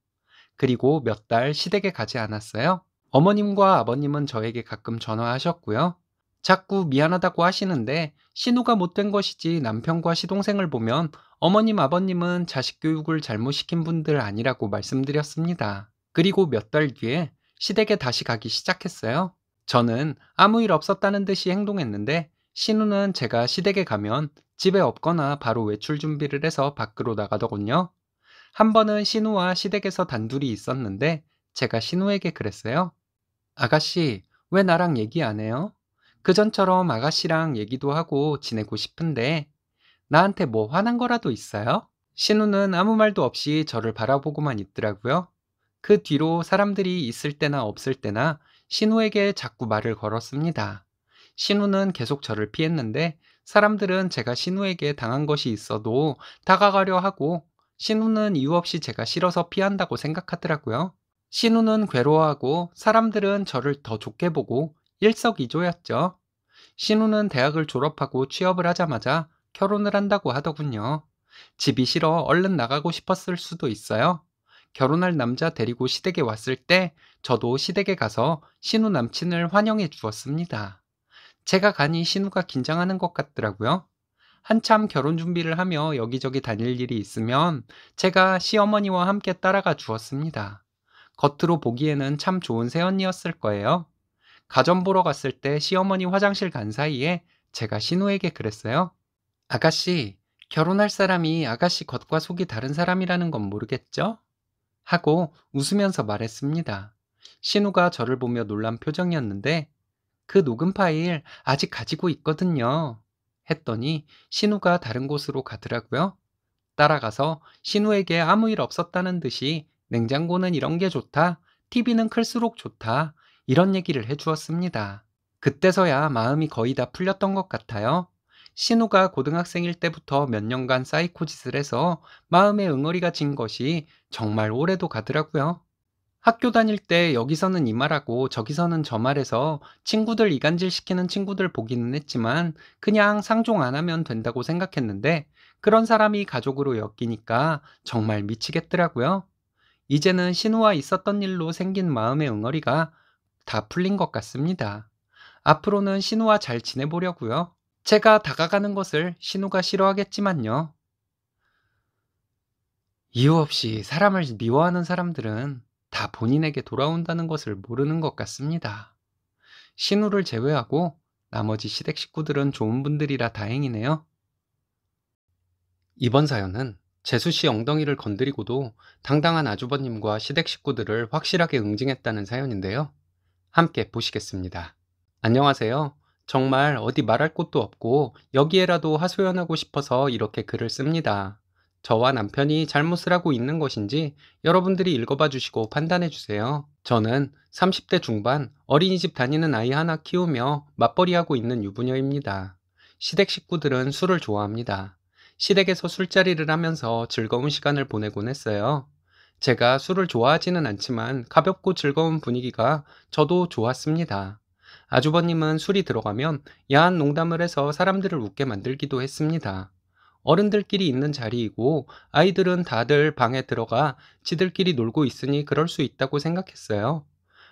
그리고 몇 달 시댁에 가지 않았어요. 어머님과 아버님은 저에게 가끔 전화하셨고요. 자꾸 미안하다고 하시는데 신우가 못된 것이지 남편과 시동생을 보면 어머님, 아버님은 자식 교육을 잘못 시킨 분들 아니라고 말씀드렸습니다. 그리고 몇 달 뒤에 시댁에 다시 가기 시작했어요. 저는 아무 일 없었다는 듯이 행동했는데 신우는 제가 시댁에 가면 집에 없거나 바로 외출 준비를 해서 밖으로 나가더군요. 한 번은 신우와 시댁에서 단둘이 있었는데 제가 신우에게 그랬어요. 아가씨, 왜 나랑 얘기 안 해요? 그전처럼 아가씨랑 얘기도 하고 지내고 싶은데 나한테 뭐 화난 거라도 있어요? 신우는 아무 말도 없이 저를 바라보고만 있더라고요. 그 뒤로 사람들이 있을 때나 없을 때나 신우에게 자꾸 말을 걸었습니다. 신우는 계속 저를 피했는데 사람들은 제가 신우에게 당한 것이 있어도 다가가려 하고 신우는 이유 없이 제가 싫어서 피한다고 생각하더라고요. 신우는 괴로워하고 사람들은 저를 더 좋게 보고 일석이조였죠. 신우는 대학을 졸업하고 취업을 하자마자 결혼을 한다고 하더군요. 집이 싫어 얼른 나가고 싶었을 수도 있어요. 결혼할 남자 데리고 시댁에 왔을 때 저도 시댁에 가서 신우 남친을 환영해 주었습니다. 제가 가니 신우가 긴장하는 것 같더라고요. 한참 결혼 준비를 하며 여기저기 다닐 일이 있으면 제가 시어머니와 함께 따라가 주었습니다. 겉으로 보기에는 참 좋은 새언니였을 거예요. 가전 보러 갔을 때 시어머니 화장실 간 사이에 제가 신우에게 그랬어요. 아가씨, 결혼할 사람이 아가씨 겉과 속이 다른 사람이라는 건 모르겠죠? 하고 웃으면서 말했습니다. 신우가 저를 보며 놀란 표정이었는데 그 녹음 파일 아직 가지고 있거든요. 했더니 신우가 다른 곳으로 가더라고요. 따라가서 신우에게 아무 일 없었다는 듯이 냉장고는 이런 게 좋다, TV는 클수록 좋다, 이런 얘기를 해주었습니다. 그때서야 마음이 거의 다 풀렸던 것 같아요. 신우가 고등학생일 때부터 몇 년간 사이코 짓을 해서 마음에 응어리가 진 것이 정말 오래도 가더라고요. 학교 다닐 때 여기서는 이 말하고 저기서는 저 말해서 친구들 이간질 시키는 친구들 보기는 했지만 그냥 상종 안 하면 된다고 생각했는데 그런 사람이 가족으로 엮이니까 정말 미치겠더라고요. 이제는 신우와 있었던 일로 생긴 마음의 응어리가 다 풀린 것 같습니다. 앞으로는 신우와 잘 지내보려고요. 제가 다가가는 것을 신우가 싫어하겠지만요. 이유 없이 사람을 미워하는 사람들은 다 본인에게 돌아온다는 것을 모르는 것 같습니다. 신우를 제외하고 나머지 시댁 식구들은 좋은 분들이라 다행이네요. 이번 사연은 재수 씨 엉덩이를 건드리고도 당당한 아주버님과 시댁 식구들을 확실하게 응징했다는 사연인데요. 함께 보시겠습니다. 안녕하세요. 정말 어디 말할 곳도 없고 여기에라도 하소연하고 싶어서 이렇게 글을 씁니다. 저와 남편이 잘못을 하고 있는 것인지 여러분들이 읽어봐 주시고 판단해 주세요. 저는 30대 중반 어린이집 다니는 아이 하나 키우며 맞벌이하고 있는 유부녀입니다. 시댁 식구들은 술을 좋아합니다. 시댁에서 술자리를 하면서 즐거운 시간을 보내곤 했어요. 제가 술을 좋아하지는 않지만 가볍고 즐거운 분위기가 저도 좋았습니다. 아주버님은 술이 들어가면 야한 농담을 해서 사람들을 웃게 만들기도 했습니다. 어른들끼리 있는 자리이고 아이들은 다들 방에 들어가 지들끼리 놀고 있으니 그럴 수 있다고 생각했어요.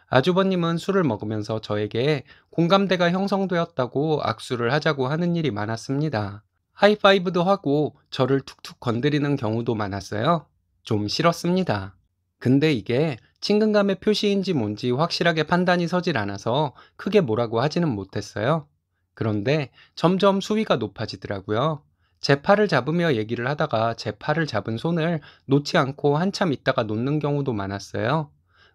아주버님은 술을 먹으면서 저에게 공감대가 형성되었다고 악수를 하자고 하는 일이 많았습니다. 하이파이브도 하고 저를 툭툭 건드리는 경우도 많았어요. 좀 싫었습니다. 근데 이게 친근감의 표시인지 뭔지 확실하게 판단이 서질 않아서 크게 뭐라고 하지는 못했어요. 그런데 점점 수위가 높아지더라고요. 제 팔을 잡으며 얘기를 하다가 제 팔을 잡은 손을 놓지 않고 한참 있다가 놓는 경우도 많았어요.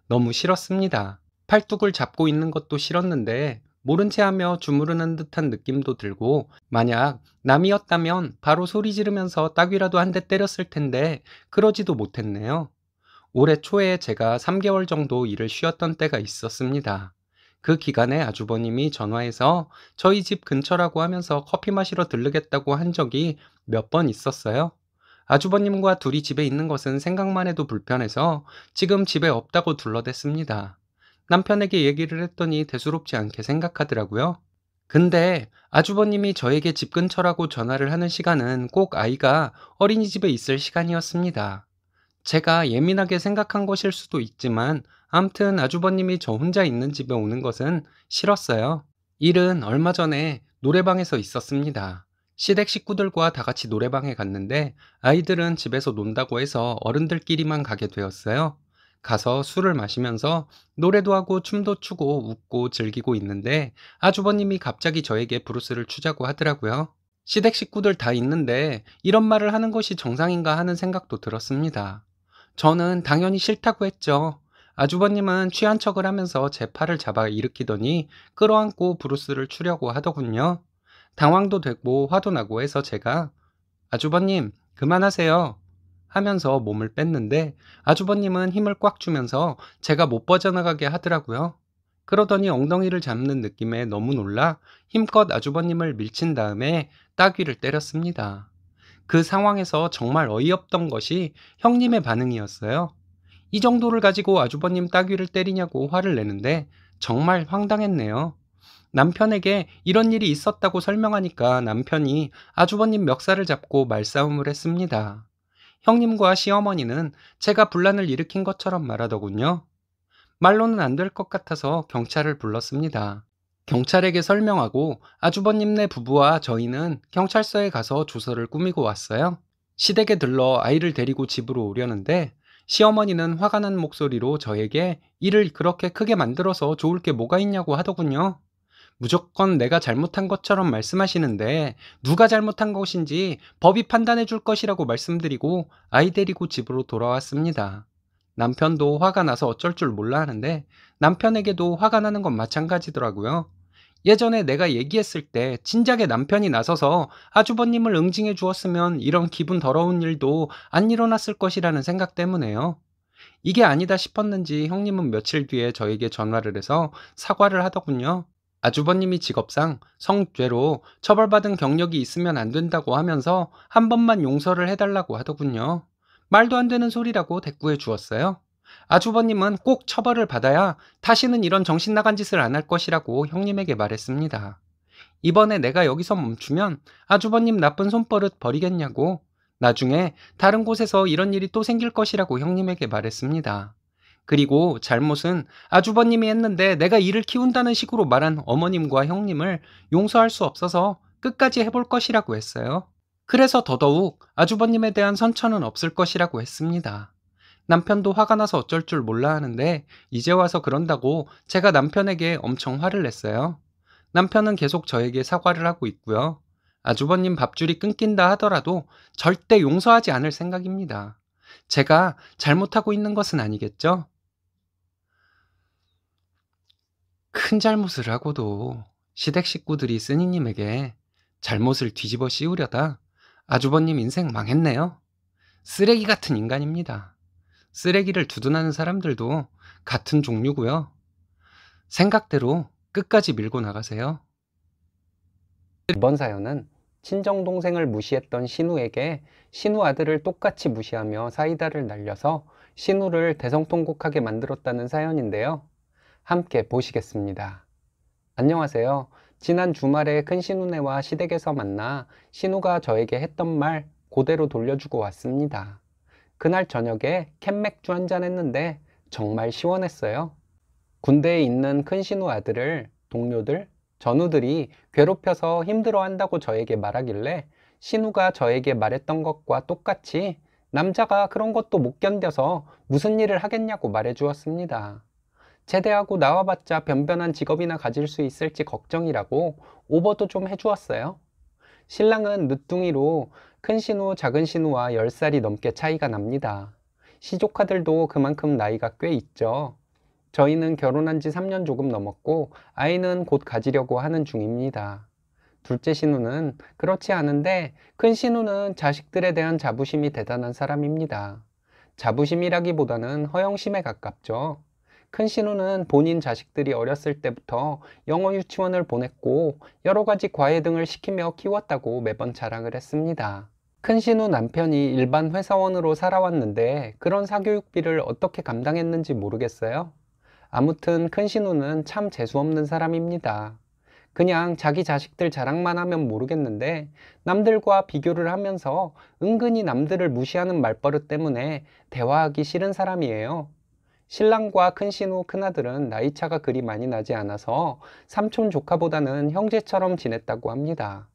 너무 싫었습니다. 팔뚝을 잡고 있는 것도 싫었는데 모른 체 하며 주무르는 듯한 느낌도 들고 만약 남이었다면 바로 소리 지르면서 따귀라도 한 대 때렸을 텐데 그러지도 못했네요. 올해 초에 제가 3개월 정도 일을 쉬었던 때가 있었습니다. 그 기간에 아주버님이 전화해서 저희 집 근처라고 하면서 커피 마시러 들르겠다고 한 적이 몇 번 있었어요. 아주버님과 둘이 집에 있는 것은 생각만 해도 불편해서 지금 집에 없다고 둘러댔습니다. 남편에게 얘기를 했더니 대수롭지 않게 생각하더라고요. 근데 아주버님이 저에게 집 근처라고 전화를 하는 시간은 꼭 아이가 어린이집에 있을 시간이었습니다. 제가 예민하게 생각한 것일 수도 있지만 암튼 아주버님이 저 혼자 있는 집에 오는 것은 싫었어요. 일은 얼마 전에 노래방에서 있었습니다. 시댁 식구들과 다 같이 노래방에 갔는데 아이들은 집에서 논다고 해서 어른들끼리만 가게 되었어요. 가서 술을 마시면서 노래도 하고 춤도 추고 웃고 즐기고 있는데 아주버님이 갑자기 저에게 브루스를 추자고 하더라고요. 시댁 식구들 다 있는데 이런 말을 하는 것이 정상인가 하는 생각도 들었습니다. 저는 당연히 싫다고 했죠. 아주버님은 취한 척을 하면서 제 팔을 잡아 일으키더니 끌어안고 브루스를 추려고 하더군요. 당황도 되고 화도 나고 해서 제가 아주버님 그만하세요 하면서 몸을 뺐는데 아주버님은 힘을 꽉 주면서 제가 못 빠져나가게 하더라고요. 그러더니 엉덩이를 잡는 느낌에 너무 놀라 힘껏 아주버님을 밀친 다음에 따귀를 때렸습니다. 그 상황에서 정말 어이없던 것이 형님의 반응이었어요. 이 정도를 가지고 아주버님 따귀를 때리냐고 화를 내는데 정말 황당했네요. 남편에게 이런 일이 있었다고 설명하니까 남편이 아주버님 멱살을 잡고 말싸움을 했습니다. 형님과 시어머니는 제가 분란을 일으킨 것처럼 말하더군요. 말로는 안 될 것 같아서 경찰을 불렀습니다. 경찰에게 설명하고 아주버님네 부부와 저희는 경찰서에 가서 조서를 꾸미고 왔어요. 시댁에 들러 아이를 데리고 집으로 오려는데 시어머니는 화가 난 목소리로 저에게 일을 그렇게 크게 만들어서 좋을 게 뭐가 있냐고 하더군요. 무조건 내가 잘못한 것처럼 말씀하시는데 누가 잘못한 것인지 법이 판단해 줄 것이라고 말씀드리고 아이 데리고 집으로 돌아왔습니다. 남편도 화가 나서 어쩔 줄 몰라 하는데 남편에게도 화가 나는 건 마찬가지더라고요. 예전에 내가 얘기했을 때 진작에 남편이 나서서 아주버님을 응징해 주었으면 이런 기분 더러운 일도 안 일어났을 것이라는 생각 때문에요. 이게 아니다 싶었는지 형님은 며칠 뒤에 저에게 전화를 해서 사과를 하더군요. 아주버님이 직업상 성죄로 처벌받은 경력이 있으면 안 된다고 하면서 한 번만 용서를 해달라고 하더군요. 말도 안 되는 소리라고 대꾸해 주었어요. 아주버님은 꼭 처벌을 받아야 다시는 이런 정신 나간 짓을 안 할 것이라고 형님에게 말했습니다. 이번에 내가 여기서 멈추면 아주버님 나쁜 손버릇 버리겠냐고, 나중에 다른 곳에서 이런 일이 또 생길 것이라고 형님에게 말했습니다. 그리고 잘못은 아주버님이 했는데 내가 이를 키운다는 식으로 말한 어머님과 형님을 용서할 수 없어서 끝까지 해볼 것이라고 했어요. 그래서 더더욱 아주버님에 대한 선처는 없을 것이라고 했습니다. 남편도 화가 나서 어쩔 줄 몰라 하는데 이제 와서 그런다고 제가 남편에게 엄청 화를 냈어요. 남편은 계속 저에게 사과를 하고 있고요. 아주버님 밥줄이 끊긴다 하더라도 절대 용서하지 않을 생각입니다. 제가 잘못하고 있는 것은 아니겠죠? 큰 잘못을 하고도 시댁 식구들이 쓰니님에게 잘못을 뒤집어 씌우려다 아주버님 인생 망했네요. 쓰레기 같은 인간입니다. 쓰레기를 두둔하는 사람들도 같은 종류고요. 생각대로 끝까지 밀고 나가세요. 이번 사연은 친정동생을 무시했던 신우에게 신우 아들을 똑같이 무시하며 사이다를 날려서 신우를 대성통곡하게 만들었다는 사연인데요. 함께 보시겠습니다. 안녕하세요. 지난 주말에 큰 신우네와 시댁에서 만나 신우가 저에게 했던 말 그대로 돌려주고 왔습니다. 그날 저녁에 캔맥주 한잔 했는데 정말 시원했어요. 군대에 있는 큰 신우 아들을 동료들, 전우들이 괴롭혀서 힘들어한다고 저에게 말하길래 신우가 저에게 말했던 것과 똑같이 남자가 그런 것도 못 견뎌서 무슨 일을 하겠냐고 말해주었습니다. 제대하고 나와봤자 변변한 직업이나 가질 수 있을지 걱정이라고 오버도 좀 해주었어요. 신랑은 늦둥이로 큰 신우, 작은 신우와 10살이 넘게 차이가 납니다. 시조카들도 그만큼 나이가 꽤 있죠. 저희는 결혼한 지 3년 조금 넘었고 아이는 곧 가지려고 하는 중입니다. 둘째 신우는 그렇지 않은데 큰 신우는 자식들에 대한 자부심이 대단한 사람입니다. 자부심이라기보다는 허영심에 가깝죠. 큰 신우는 본인 자식들이 어렸을 때부터 영어 유치원을 보냈고 여러 가지 과외 등을 시키며 키웠다고 매번 자랑을 했습니다. 큰 신우 남편이 일반 회사원으로 살아왔는데 그런 사교육비를 어떻게 감당했는지 모르겠어요. 아무튼 큰 신우는 참 재수없는 사람입니다. 그냥 자기 자식들 자랑만 하면 모르겠는데 남들과 비교를 하면서 은근히 남들을 무시하는 말버릇 때문에 대화하기 싫은 사람이에요. 신랑과 큰 신우 큰아들은 나이차가 그리 많이 나지 않아서 삼촌 조카보다는 형제처럼 지냈다고 합니다.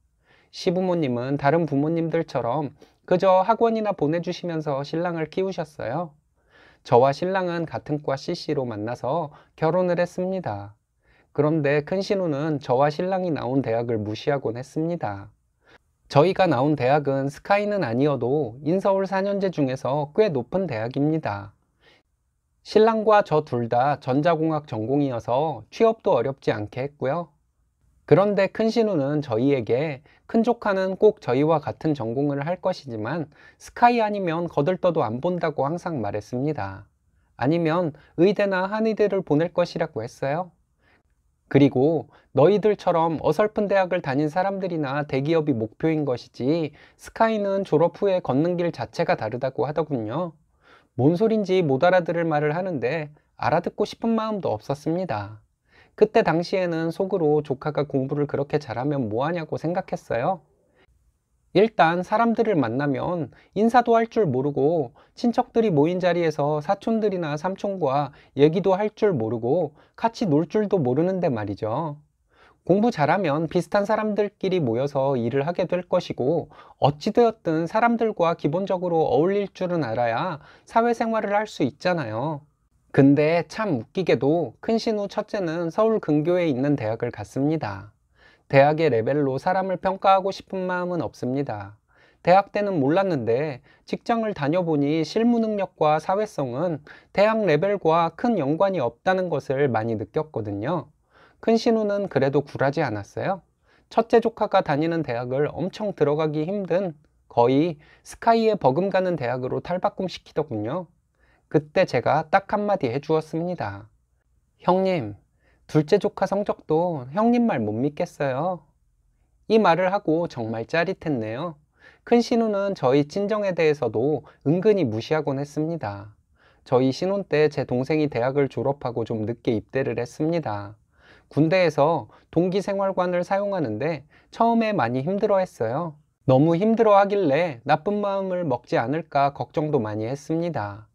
시부모님은 다른 부모님들처럼 그저 학원이나 보내주시면서 신랑을 키우셨어요. 저와 신랑은 같은 과 CC로 만나서 결혼을 했습니다. 그런데 큰 신우는 저와 신랑이 나온 대학을 무시하곤 했습니다. 저희가 나온 대학은 스카이는 아니어도 인서울 4년제 중에서 꽤 높은 대학입니다. 신랑과 저 둘 다 전자공학 전공이어서 취업도 어렵지 않게 했고요. 그런데 큰 신우는 저희에게 큰 조카는 꼭 저희와 같은 전공을 할 것이지만 스카이 아니면 거들떠도 안 본다고 항상 말했습니다. 아니면 의대나 한의대를 보낼 것이라고 했어요. 그리고 너희들처럼 어설픈 대학을 다닌 사람들이나 대기업이 목표인 것이지 스카이는 졸업 후에 걷는 길 자체가 다르다고 하더군요. 뭔 소린지 못 알아들을 말을 하는데 알아듣고 싶은 마음도 없었습니다. 그때 당시에는 속으로 조카가 공부를 그렇게 잘하면 뭐하냐고 생각했어요. 일단 사람들을 만나면 인사도 할 줄 모르고 친척들이 모인 자리에서 사촌들이나 삼촌과 얘기도 할 줄 모르고 같이 놀 줄도 모르는데 말이죠. 공부 잘하면 비슷한 사람들끼리 모여서 일을 하게 될 것이고 어찌되었든 사람들과 기본적으로 어울릴 줄은 알아야 사회생활을 할 수 있잖아요. 근데 참 웃기게도 큰 신우 첫째는 서울 근교에 있는 대학을 갔습니다. 대학의 레벨로 사람을 평가하고 싶은 마음은 없습니다. 대학 때는 몰랐는데 직장을 다녀보니 실무 능력과 사회성은 대학 레벨과 큰 연관이 없다는 것을 많이 느꼈거든요. 큰 신우는 그래도 굴하지 않았어요. 첫째 조카가 다니는 대학을 엄청 들어가기 힘든 거의 스카이에 버금가는 대학으로 탈바꿈시키더군요. 그때 제가 딱 한마디 해주었습니다. 형님, 둘째 조카 성적도 형님 말 못 믿겠어요. 이 말을 하고 정말 짜릿했네요. 큰 신우는 저희 친정에 대해서도 은근히 무시하곤 했습니다. 저희 신혼 때 제 동생이 대학을 졸업하고 좀 늦게 입대를 했습니다. 군대에서 동기 생활관을 사용하는데 처음에 많이 힘들어 했어요. 너무 힘들어 하길래 나쁜 마음을 먹지 않을까 걱정도 많이 했습니다.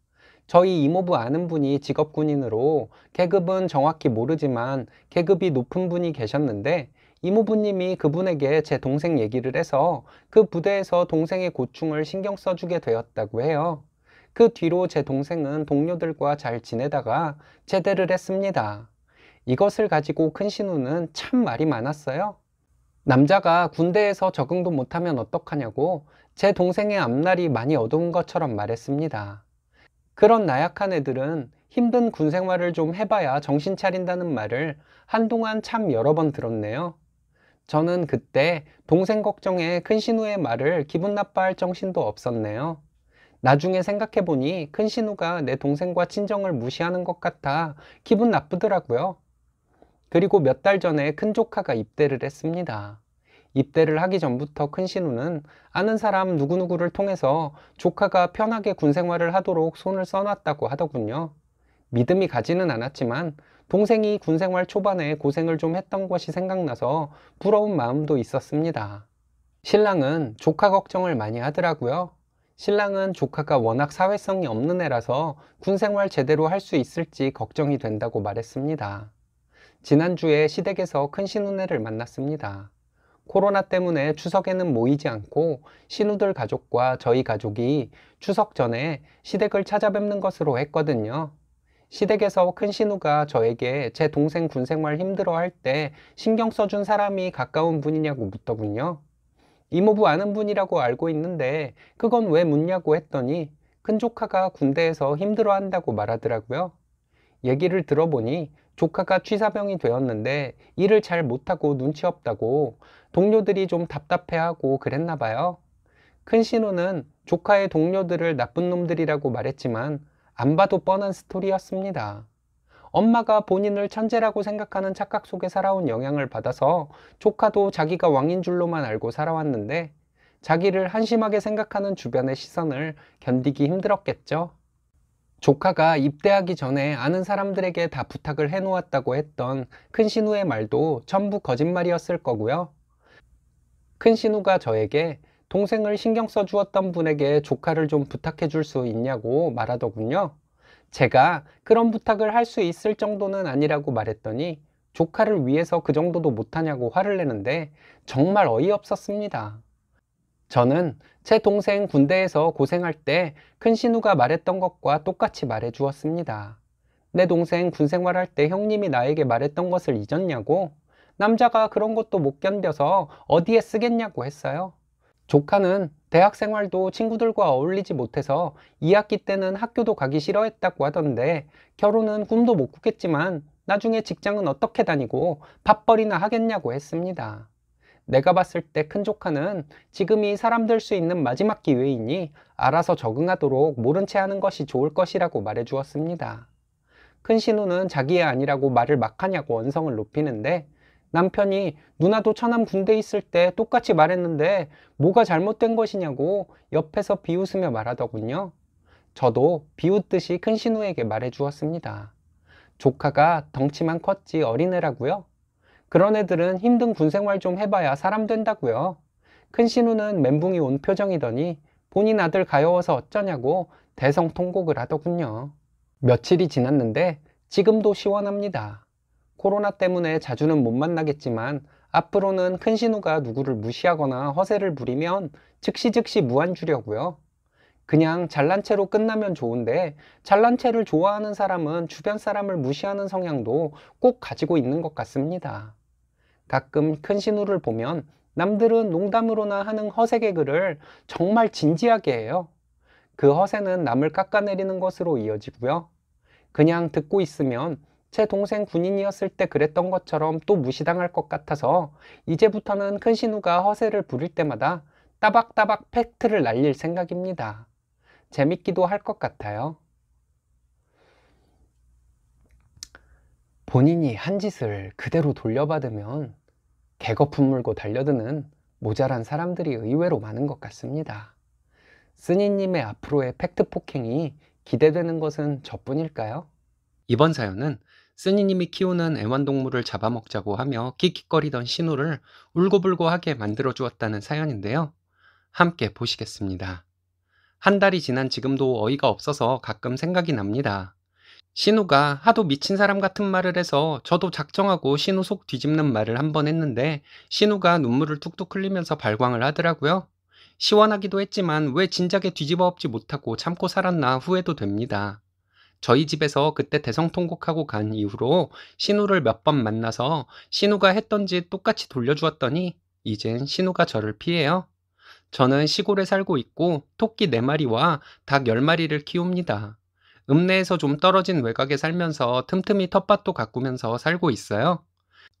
저희 이모부 아는 분이 직업 군인으로 계급은 정확히 모르지만 계급이 높은 분이 계셨는데 이모부님이 그분에게 제 동생 얘기를 해서 그 부대에서 동생의 고충을 신경 써주게 되었다고 해요. 그 뒤로 제 동생은 동료들과 잘 지내다가 제대를 했습니다. 이것을 가지고 큰 신우는 참 말이 많았어요. 남자가 군대에서 적응도 못하면 어떡하냐고 제 동생의 앞날이 많이 어두운 것처럼 말했습니다. 그런 나약한 애들은 힘든 군 생활을 좀 해봐야 정신 차린다는 말을 한동안 참 여러 번 들었네요. 저는 그때 동생 걱정에 큰 신우의 말을 기분 나빠할 정신도 없었네요. 나중에 생각해보니 큰 신우가 내 동생과 친정을 무시하는 것 같아 기분 나쁘더라고요. 그리고 몇 달 전에 큰 조카가 입대를 했습니다. 입대를 하기 전부터 큰 신우는 아는 사람 누구누구를 통해서 조카가 편하게 군 생활을 하도록 손을 써놨다고 하더군요. 믿음이 가지는 않았지만 동생이 군 생활 초반에 고생을 좀 했던 것이 생각나서 부러운 마음도 있었습니다. 신랑은 조카 걱정을 많이 하더라고요. 신랑은 조카가 워낙 사회성이 없는 애라서 군 생활 제대로 할 수 있을지 걱정이 된다고 말했습니다. 지난주에 시댁에서 큰 신우네를 만났습니다. 코로나 때문에 추석에는 모이지 않고 신우들 가족과 저희 가족이 추석 전에 시댁을 찾아뵙는 것으로 했거든요. 시댁에서 큰 신우가 저에게 제 동생 군생활 힘들어할 때 신경 써준 사람이 가까운 분이냐고 묻더군요. 이모부 아는 분이라고 알고 있는데 그건 왜 묻냐고 했더니 큰 조카가 군대에서 힘들어한다고 말하더라고요. 얘기를 들어보니 조카가 취사병이 되었는데 일을 잘 못하고 눈치 없다고 동료들이 좀 답답해하고 그랬나 봐요. 큰 신우는 조카의 동료들을 나쁜 놈들이라고 말했지만 안 봐도 뻔한 스토리였습니다. 엄마가 본인을 천재라고 생각하는 착각 속에 살아온 영향을 받아서 조카도 자기가 왕인 줄로만 알고 살아왔는데 자기를 한심하게 생각하는 주변의 시선을 견디기 힘들었겠죠. 조카가 입대하기 전에 아는 사람들에게 다 부탁을 해놓았다고 했던 큰 신우의 말도 전부 거짓말이었을 거고요. 큰 신우가 저에게 동생을 신경 써주었던 분에게 조카를 좀 부탁해 줄 수 있냐고 말하더군요. 제가 그런 부탁을 할 수 있을 정도는 아니라고 말했더니 조카를 위해서 그 정도도 못하냐고 화를 내는데 정말 어이없었습니다. 저는 제 동생 군대에서 고생할 때 큰 신우가 말했던 것과 똑같이 말해 주었습니다. 내 동생 군 생활할 때 형님이 나에게 말했던 것을 잊었냐고? 남자가 그런 것도 못 견뎌서 어디에 쓰겠냐고 했어요. 조카는 대학 생활도 친구들과 어울리지 못해서 2학기 때는 학교도 가기 싫어했다고 하던데 결혼은 꿈도 못 꾸겠지만 나중에 직장은 어떻게 다니고 밥벌이나 하겠냐고 했습니다. 내가 봤을 때 큰 조카는 지금이 사람 될 수 있는 마지막 기회이니 알아서 적응하도록 모른 채 하는 것이 좋을 것이라고 말해 주었습니다. 큰 신우는 자기의 아니라고 말을 막 하냐고 언성을 높이는데 남편이 누나도 처남 군대 있을 때 똑같이 말했는데 뭐가 잘못된 것이냐고 옆에서 비웃으며 말하더군요. 저도 비웃듯이 큰 신우에게 말해 주었습니다. 조카가 덩치만 컸지 어린애라고요? 그런 애들은 힘든 군생활 좀 해봐야 사람 된다고요. 큰 신우는 멘붕이 온 표정이더니 본인 아들 가여워서 어쩌냐고 대성통곡을 하더군요. 며칠이 지났는데 지금도 시원합니다. 코로나 때문에 자주는 못 만나겠지만 앞으로는 큰 신우가 누구를 무시하거나 허세를 부리면 즉시 무안 주려고요. 그냥 잘난 체로 끝나면 좋은데 잘난 체를 좋아하는 사람은 주변 사람을 무시하는 성향도 꼭 가지고 있는 것 같습니다. 가끔 큰 신우를 보면 남들은 농담으로나 하는 허세 개그를 정말 진지하게 해요. 그 허세는 남을 깎아내리는 것으로 이어지고요. 그냥 듣고 있으면 제 동생 군인이었을 때 그랬던 것처럼 또 무시당할 것 같아서 이제부터는 큰 신우가 허세를 부릴 때마다 따박따박 팩트를 날릴 생각입니다. 재밌기도 할 것 같아요. 본인이 한 짓을 그대로 돌려받으면 개거품 물고 달려드는 모자란 사람들이 의외로 많은 것 같습니다. 쓰니님의 앞으로의 팩트 폭행이 기대되는 것은 저뿐일까요? 이번 사연은 쓰니님이 키우는 애완동물을 잡아먹자고 하며 킥킥거리던 신우를 울고불고하게 만들어 주었다는 사연인데요. 함께 보시겠습니다. 한 달이 지난 지금도 어이가 없어서 가끔 생각이 납니다. 신우가 하도 미친 사람 같은 말을 해서 저도 작정하고 신우 속 뒤집는 말을 한 번 했는데 신우가 눈물을 뚝뚝 흘리면서 발광을 하더라고요. 시원하기도 했지만 왜 진작에 뒤집어 엎지 못하고 참고 살았나 후회도 됩니다. 저희 집에서 그때 대성통곡하고 간 이후로 신우를 몇 번 만나서 신우가 했던 짓 똑같이 돌려주었더니 이젠 신우가 저를 피해요. 저는 시골에 살고 있고 토끼 4마리와 닭 10마리를 키웁니다. 읍내에서 좀 떨어진 외곽에 살면서 틈틈이 텃밭도 가꾸면서 살고 있어요.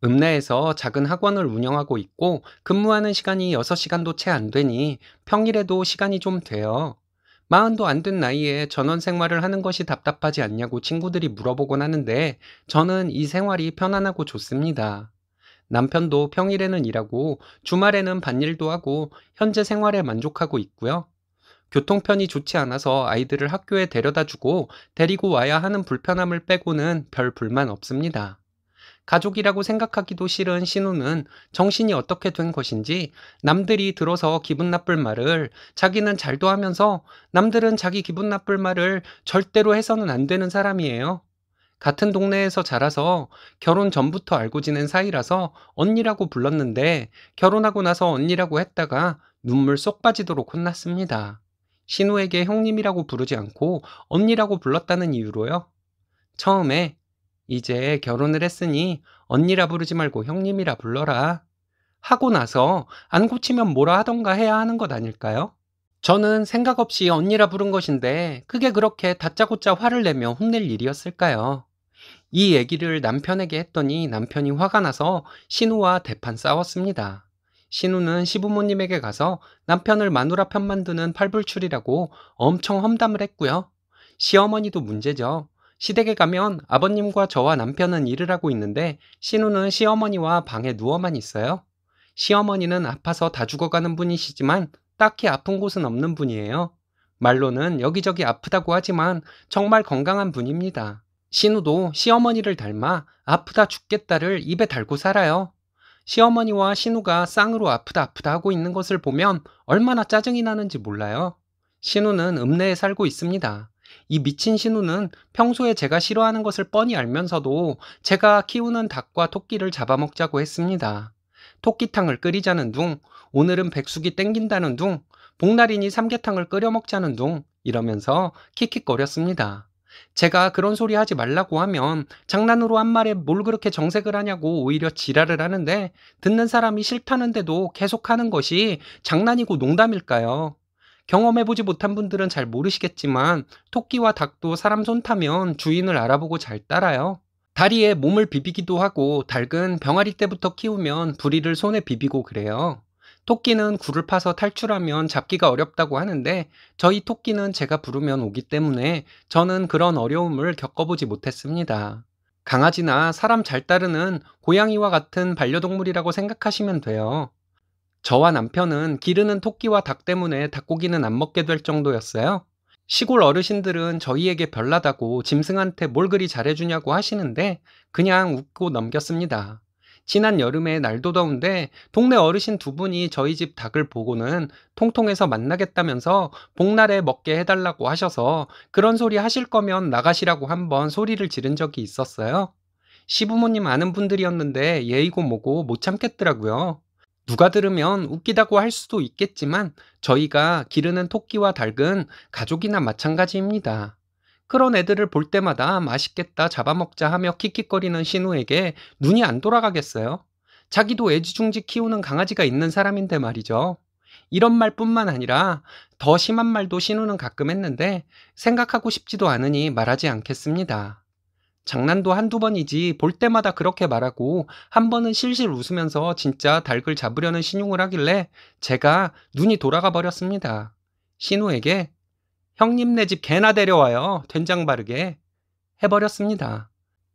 읍내에서 작은 학원을 운영하고 있고 근무하는 시간이 6시간도 채 안 되니 평일에도 시간이 좀 돼요. 40도 안 된 나이에 전원 생활을 하는 것이 답답하지 않냐고 친구들이 물어보곤 하는데 저는 이 생활이 편안하고 좋습니다. 남편도 평일에는 일하고 주말에는 밭일도 하고 현재 생활에 만족하고 있고요. 교통편이 좋지 않아서 아이들을 학교에 데려다 주고 데리고 와야 하는 불편함을 빼고는 별 불만 없습니다. 가족이라고 생각하기도 싫은 신우는 정신이 어떻게 된 것인지 남들이 들어서 기분 나쁠 말을 자기는 잘도 하면서 남들은 자기 기분 나쁠 말을 절대로 해서는 안 되는 사람이에요. 같은 동네에서 자라서 결혼 전부터 알고 지낸 사이라서 언니라고 불렀는데 결혼하고 나서 언니라고 했다가 눈물 쏙 빠지도록 혼났습니다. 신우에게 형님이라고 부르지 않고 언니라고 불렀다는 이유로요. 처음에 이제 결혼을 했으니 언니라 부르지 말고 형님이라 불러라 하고 나서 안 고치면 뭐라 하던가 해야 하는 것 아닐까요? 저는 생각 없이 언니라 부른 것인데 그게 그렇게 다짜고짜 화를 내며 혼낼 일이었을까요? 이 얘기를 남편에게 했더니 남편이 화가 나서 신우와 대판 싸웠습니다. 신우는 시부모님에게 가서 남편을 마누라 편만 드는 팔불출이라고 엄청 험담을 했고요. 시어머니도 문제죠. 시댁에 가면 아버님과 저와 남편은 일을 하고 있는데 신우는 시어머니와 방에 누워만 있어요. 시어머니는 아파서 다 죽어가는 분이시지만 딱히 아픈 곳은 없는 분이에요. 말로는 여기저기 아프다고 하지만 정말 건강한 분입니다. 신우도 시어머니를 닮아 아프다 죽겠다를 입에 달고 살아요. 시어머니와 신우가 쌍으로 아프다 아프다 하고 있는 것을 보면 얼마나 짜증이 나는지 몰라요. 신우는 읍내에 살고 있습니다. 이 미친 신우는 평소에 제가 싫어하는 것을 뻔히 알면서도 제가 키우는 닭과 토끼를 잡아먹자고 했습니다. 토끼탕을 끓이자는 둥, 오늘은 백숙이 땡긴다는 둥, 복날이니 삼계탕을 끓여 먹자는 둥 이러면서 킥킥거렸습니다. 제가 그런 소리 하지 말라고 하면 장난으로 한 말에 뭘 그렇게 정색을 하냐고 오히려 지랄을 하는데 듣는 사람이 싫다는데도 계속하는 것이 장난이고 농담일까요? 경험해보지 못한 분들은 잘 모르시겠지만 토끼와 닭도 사람 손 타면 주인을 알아보고 잘 따라요. 다리에 몸을 비비기도 하고 닭은 병아리 때부터 키우면 부리를 손에 비비고 그래요. 토끼는 굴을 파서 탈출하면 잡기가 어렵다고 하는데 저희 토끼는 제가 부르면 오기 때문에 저는 그런 어려움을 겪어보지 못했습니다. 강아지나 사람 잘 따르는 고양이와 같은 반려동물이라고 생각하시면 돼요. 저와 남편은 기르는 토끼와 닭 때문에 닭고기는 안 먹게 될 정도였어요. 시골 어르신들은 저희에게 별나다고 짐승한테 뭘 그리 잘해주냐고 하시는데 그냥 웃고 넘겼습니다. 지난 여름에 날도 더운데 동네 어르신 2분이 저희 집 닭을 보고는 통통해서 만나겠다면서 복날에 먹게 해달라고 하셔서 그런 소리 하실 거면 나가시라고 한번 소리를 지른 적이 있었어요. 시부모님 아는 분들이었는데 예의고 뭐고 못 참겠더라고요. 누가 들으면 웃기다고 할 수도 있겠지만 저희가 기르는 토끼와 닭은 가족이나 마찬가지입니다. 그런 애들을 볼 때마다 맛있겠다 잡아먹자 하며 킥킥거리는 신우에게 눈이 안 돌아가겠어요? 자기도 애지중지 키우는 강아지가 있는 사람인데 말이죠. 이런 말뿐만 아니라 더 심한 말도 신우는 가끔 했는데 생각하고 싶지도 않으니 말하지 않겠습니다. 장난도 한두 번이지 볼 때마다 그렇게 말하고 한 번은 실실 웃으면서 진짜 닭을 잡으려는 신용을 하길래 제가 눈이 돌아가 버렸습니다. 신우에게 형님 네 집 개나 데려와요. 된장 바르게 해버렸습니다.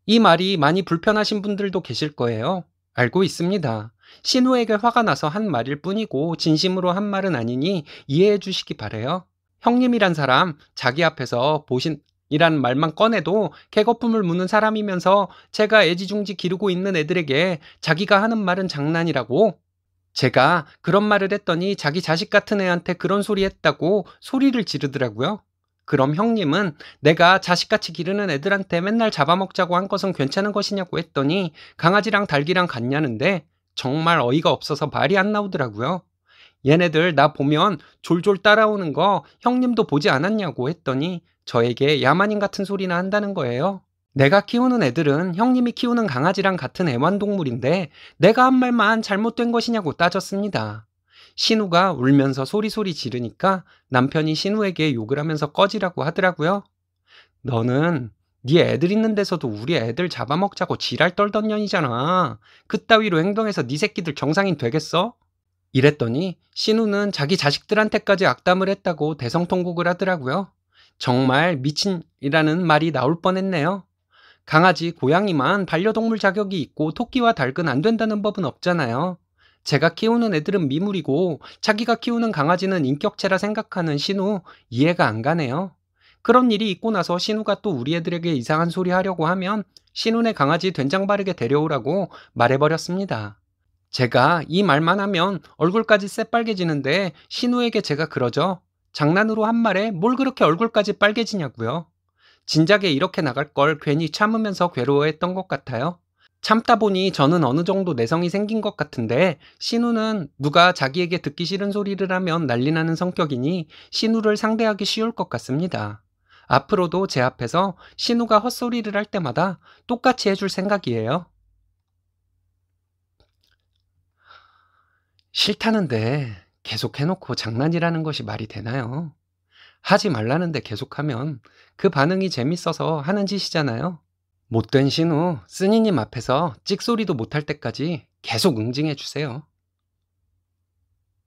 이 말이 많이 불편하신 분들도 계실 거예요. 알고 있습니다. 신우에게 화가 나서 한 말일 뿐이고 진심으로 한 말은 아니니 이해해 주시기 바래요. 형님이란 사람 자기 앞에서 보신이란 말만 꺼내도 개거품을 무는 사람이면서 제가 애지중지 기르고 있는 애들에게 자기가 하는 말은 장난이라고? 제가 그런 말을 했더니 자기 자식 같은 애한테 그런 소리 했다고 소리를 지르더라고요. 그럼 형님은 내가 자식같이 기르는 애들한테 맨날 잡아먹자고 한 것은 괜찮은 것이냐고 했더니 강아지랑 닭이랑 같냐는데 정말 어이가 없어서 말이 안 나오더라고요. 얘네들 나 보면 졸졸 따라오는 거 형님도 보지 않았냐고 했더니 저에게 야만인 같은 소리나 한다는 거예요. 내가 키우는 애들은 형님이 키우는 강아지랑 같은 애완동물인데 내가 한 말만 잘못된 것이냐고 따졌습니다. 신우가 울면서 소리소리 지르니까 남편이 신우에게 욕을 하면서 꺼지라고 하더라고요. 너는 네 애들 있는 데서도 우리 애들 잡아먹자고 지랄 떨던 년이잖아. 그따위로 행동해서 네 새끼들 정상인 되겠어? 이랬더니 신우는 자기 자식들한테까지 악담을 했다고 대성통곡을 하더라고요. 정말 미친이라는 말이 나올 뻔했네요. 강아지, 고양이만 반려동물 자격이 있고 토끼와 닭은 안 된다는 법은 없잖아요. 제가 키우는 애들은 미물이고 자기가 키우는 강아지는 인격체라 생각하는 신우 이해가 안 가네요. 그런 일이 있고 나서 신우가 또 우리 애들에게 이상한 소리 하려고 하면 신우네 강아지 된장 바르게 데려오라고 말해버렸습니다. 제가 이 말만 하면 얼굴까지 새빨개지는데 신우에게 제가 그러죠. 장난으로 한 말에 뭘 그렇게 얼굴까지 빨개지냐고요. 진작에 이렇게 나갈 걸 괜히 참으면서 괴로워했던 것 같아요. 참다 보니 저는 어느 정도 내성이 생긴 것 같은데 신우는 누가 자기에게 듣기 싫은 소리를 하면 난리 나는 성격이니 신우를 상대하기 쉬울 것 같습니다. 앞으로도 제 앞에서 신우가 헛소리를 할 때마다 똑같이 해줄 생각이에요. 싫다는데 계속 해놓고 장난이라는 것이 말이 되나요? 하지 말라는데 계속하면 그 반응이 재밌어서 하는 짓이잖아요. 못된 신우, 쓰니님 앞에서 찍소리도 못할 때까지 계속 응징해 주세요.